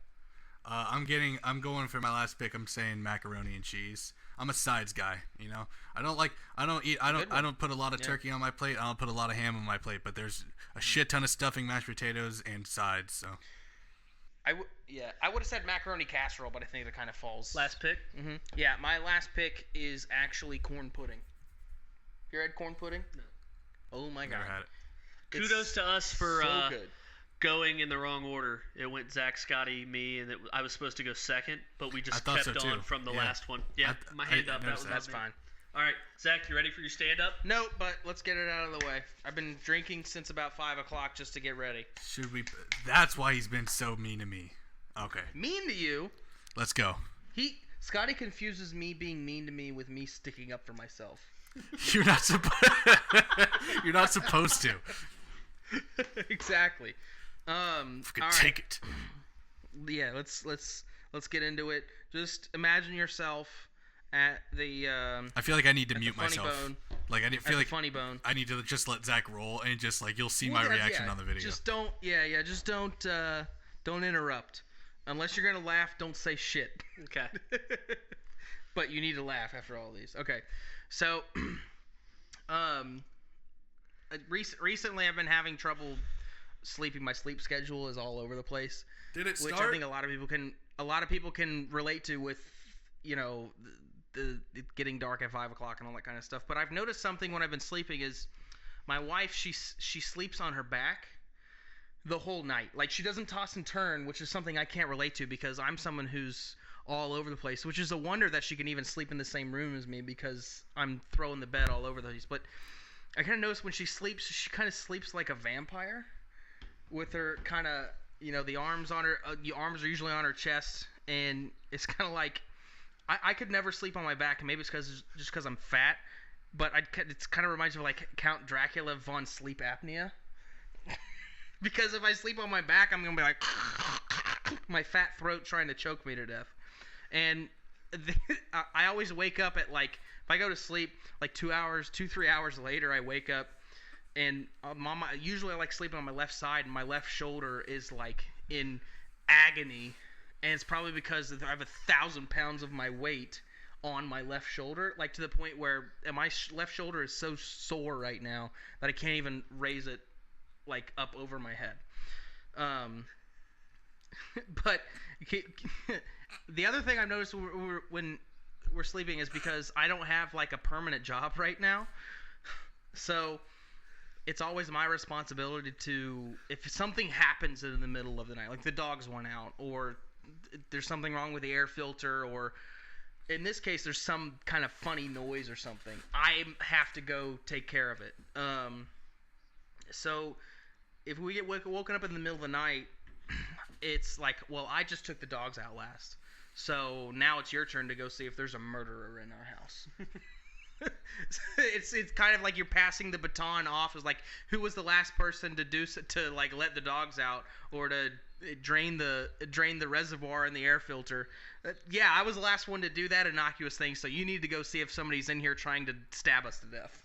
I'm going for my last pick. I'm saying macaroni and cheese. I'm a sides guy, you know. I don't put a lot of turkey on my plate. I don't put a lot of ham on my plate, but there's a shit ton of stuffing, mashed potatoes, and sides. So. I would have said macaroni casserole, but I think it kind of falls. Last pick? Mm-hmm. Yeah, my last pick is actually corn pudding. You ever had corn pudding? No. Oh my Never god. had it. Kudos to us for so good. Going in the wrong order. It went Zack, Scotty, me, and I was supposed to go second, but we just kept on from the last one. Yeah, my hand up. That's fine. All right, Zack, you ready for your stand-up? No, but let's get it out of the way. I've been drinking since about 5 o'clock just to get ready. Should we? That's why he's been so mean to me. Okay. Mean to you? Let's go. Scotty confuses me being mean to me with me sticking up for myself. You're not supposed to. Exactly. Take it. Yeah, let's get into it. Just imagine yourself at the. I feel like I need to mute myself. Bone, like I feel like funny bone. I need to just let Zack roll and just like you'll see my reaction on the video. Just don't. Yeah. Just don't interrupt. Unless you're gonna laugh, don't say shit. Okay. But you need to laugh after all these. Okay. So, recently I've been having trouble sleeping. My sleep schedule is all over the place. Did it start? Which I think a lot of people can relate to with, you know, the getting dark at 5 o'clock and all that kind of stuff. But I've noticed something when I've been sleeping is my wife, she sleeps on her back the whole night. Like, she doesn't toss and turn, which is something I can't relate to because I'm someone who's all over the place, which is a wonder that she can even sleep in the same room as me because I'm throwing the bed all over the place. But I kind of notice when she sleeps, she kind of sleeps like a vampire with her kind of, you know, the arms on her, the arms are usually on her chest, and it's kind of like, I could never sleep on my back, and maybe it's just because I'm fat, but it's kind of reminds me of like Count Dracula von sleep apnea. Because if I sleep on my back, I'm going to be like, my fat throat trying to choke me to death. And I always wake up at like, if I go to sleep, like 3 hours later, I wake up, and usually I like sleeping on my left side, and my left shoulder is like in agony. And it's probably because I have 1,000 pounds of my weight on my left shoulder, like to the point where my left shoulder is so sore right now that I can't even raise it like up over my head. But the other thing I've noticed when we're sleeping is because I don't have like a permanent job right now, so it's always my responsibility to, if something happens in the middle of the night, like the dogs went out, or there's something wrong with the air filter, or in this case there's some kind of funny noise or something, I have to go take care of it. So if we get woken up in the middle of the night, it's like, well, I just took the dogs out last, so now it's your turn to go see if there's a murderer in our house. It's kind of like you're passing the baton off as like, who was the last person to like let the dogs out or to drain the reservoir in the air filter. Yeah, I was the last one to do that innocuous thing, so you need to go see if somebody's in here trying to stab us to death.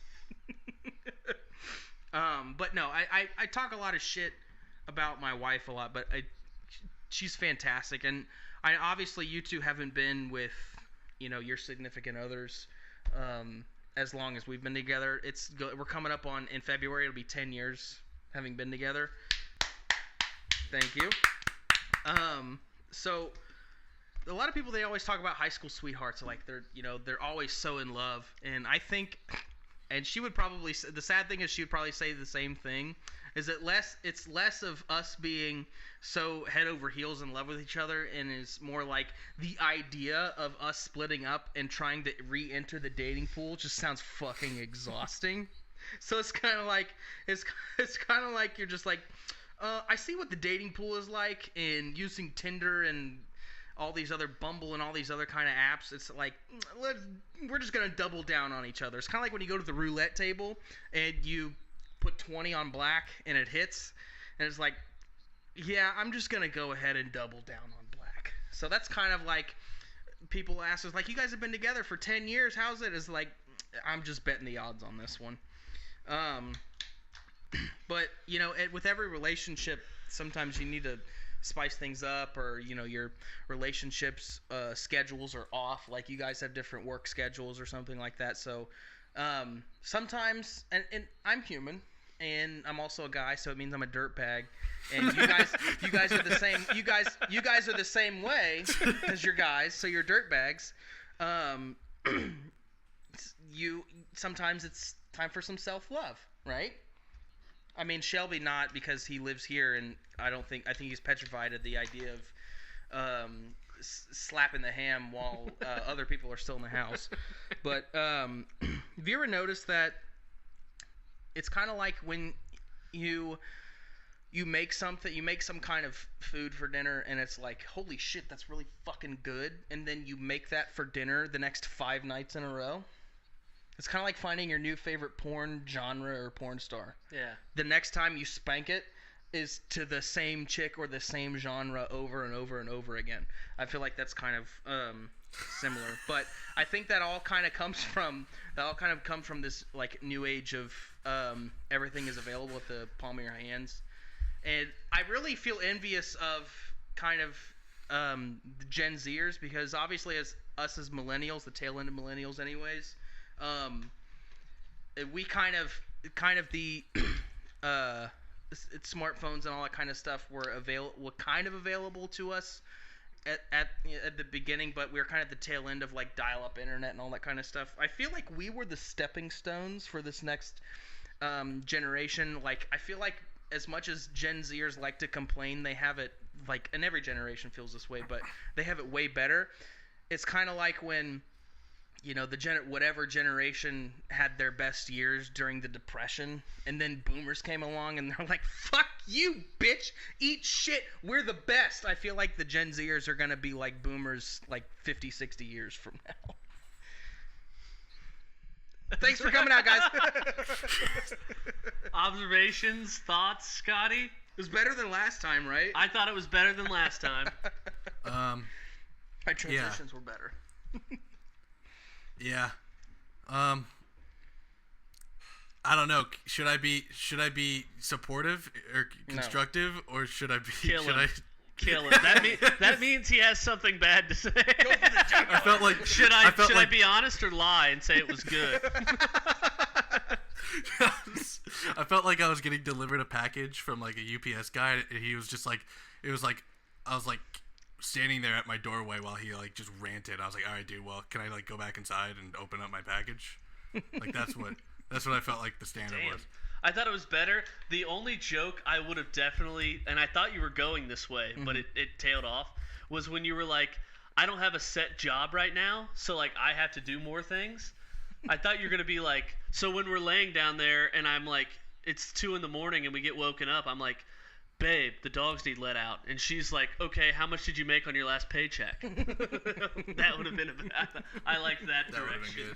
But no, I talk a lot of shit about my wife a lot, but she's fantastic, and obviously you two haven't been with, you know, your significant others as long as we've been together. We're coming up on, in February, it'll be 10 years having been together. Thank you. So a lot of people, they always talk about high school sweethearts, like they're always so in love, and I think, and she would probably, the sad thing is she would probably say the same thing, is that it's less of us being so head over heels in love with each other, and is more like the idea of us splitting up and trying to re-enter the dating pool just sounds fucking exhausting. So it's kind of like you're just like, I see what the dating pool is like, and using Tinder and all these other Bumble and all these other kind of apps. It's like, we're just gonna double down on each other. It's kind of like when you go to the roulette table and you put 20 on black and it hits, and it's like, yeah, I'm just gonna go ahead and double down on black. So that's kind of like, people ask us like, you guys have been together for 10 years, how's it? It's like, I'm just betting the odds on this one. But you know, with every relationship, sometimes you need to spice things up, or your relationships schedules are off, like you guys have different work schedules or something like that. So sometimes, and I'm human, and I'm also a guy, so it means I'm a dirtbag. And you guys are the same. You guys are the same way because you're guys, so you're dirtbags. Sometimes it's time for some self-love, right? I mean, Shelby not, because he lives here, and I think he's petrified at the idea of slapping the ham while other people are still in the house. But have you ever noticed that it's kind of like when you make some kind of food for dinner, and it's like, holy shit, that's really fucking good, and then you make that for dinner the next 5 nights in a row? It's kind of like finding your new favorite porn genre or porn star. Yeah. The next time you spank it is to the same chick or the same genre over and over and over again. I feel like that's kind of similar, but I think that all kind of comes from this like new age of everything is available at the palm of your hands. And I really feel envious of kind of the Gen Zers, because obviously as millennials, the tail end of millennials anyways, we kind of the smartphones and all that kind of stuff were available to us at the beginning, but we were kind of the tail end of like dial-up internet and all that kind of stuff. I feel like we were the stepping stones for this next generation. Like, I feel like as much as Gen Zers like to complain, they have it, like, and every generation feels this way, but they have it way better. It's kind of like when, whatever generation had their best years during the Depression, and then boomers came along and they're like, fuck you, bitch, eat shit, we're the best. I feel like the Gen Zers are going to be like boomers like 50, 60 years from now. Thanks for coming out, guys. Observations, thoughts, Scotty? It was better than last time, right? I thought it was better than last time. My transitions were better. Yeah. I don't know. Should I be supportive or constructive, or should I be Kill him. That means he has something bad to say. I felt like should I be honest or lie and say it was good? I felt like I was getting delivered a package from like a UPS guy, and he was just like, I was like standing there at my doorway while he like just ranted. I was like, all right, dude, well, can I like go back inside and open up my package? Like that's what I felt like the standard was. I thought it was better. The only joke I would have definitely, and I thought you were going this way, but it tailed off, was when you were like, I don't have a set job right now, so like I have to do more things. I thought you were going to be like, so when we're laying down there and I'm like, it's 2 a.m. and we get woken up, I'm like, babe, the dogs need let out. And she's like, okay, how much did you make on your last paycheck? That would have been I liked that direction.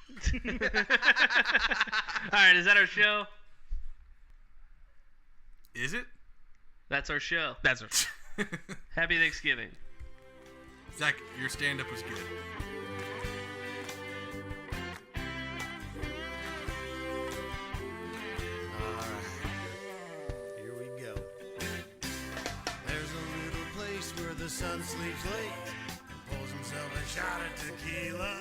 Would have been good. All right, is that our show? Is it? That's our show. That's it. Happy Thanksgiving. Zack, your stand-up was good. The sun sleeps late and pours himself a shot of tequila.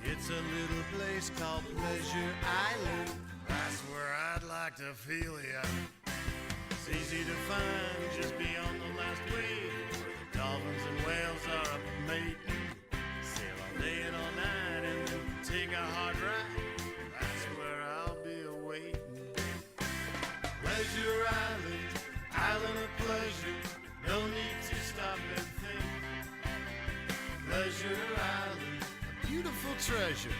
It's a little place called Pleasure Island. That's where I'd like to feel ya. It's easy to find just beyond the last wave, where the dolphins and whales are up mating. Sail all day and all night and then take a hard ride. That's where I'll be awaiting. Pleasure Island, island of pleasure. No need to stop and think. Pleasure Island, a beautiful treasure.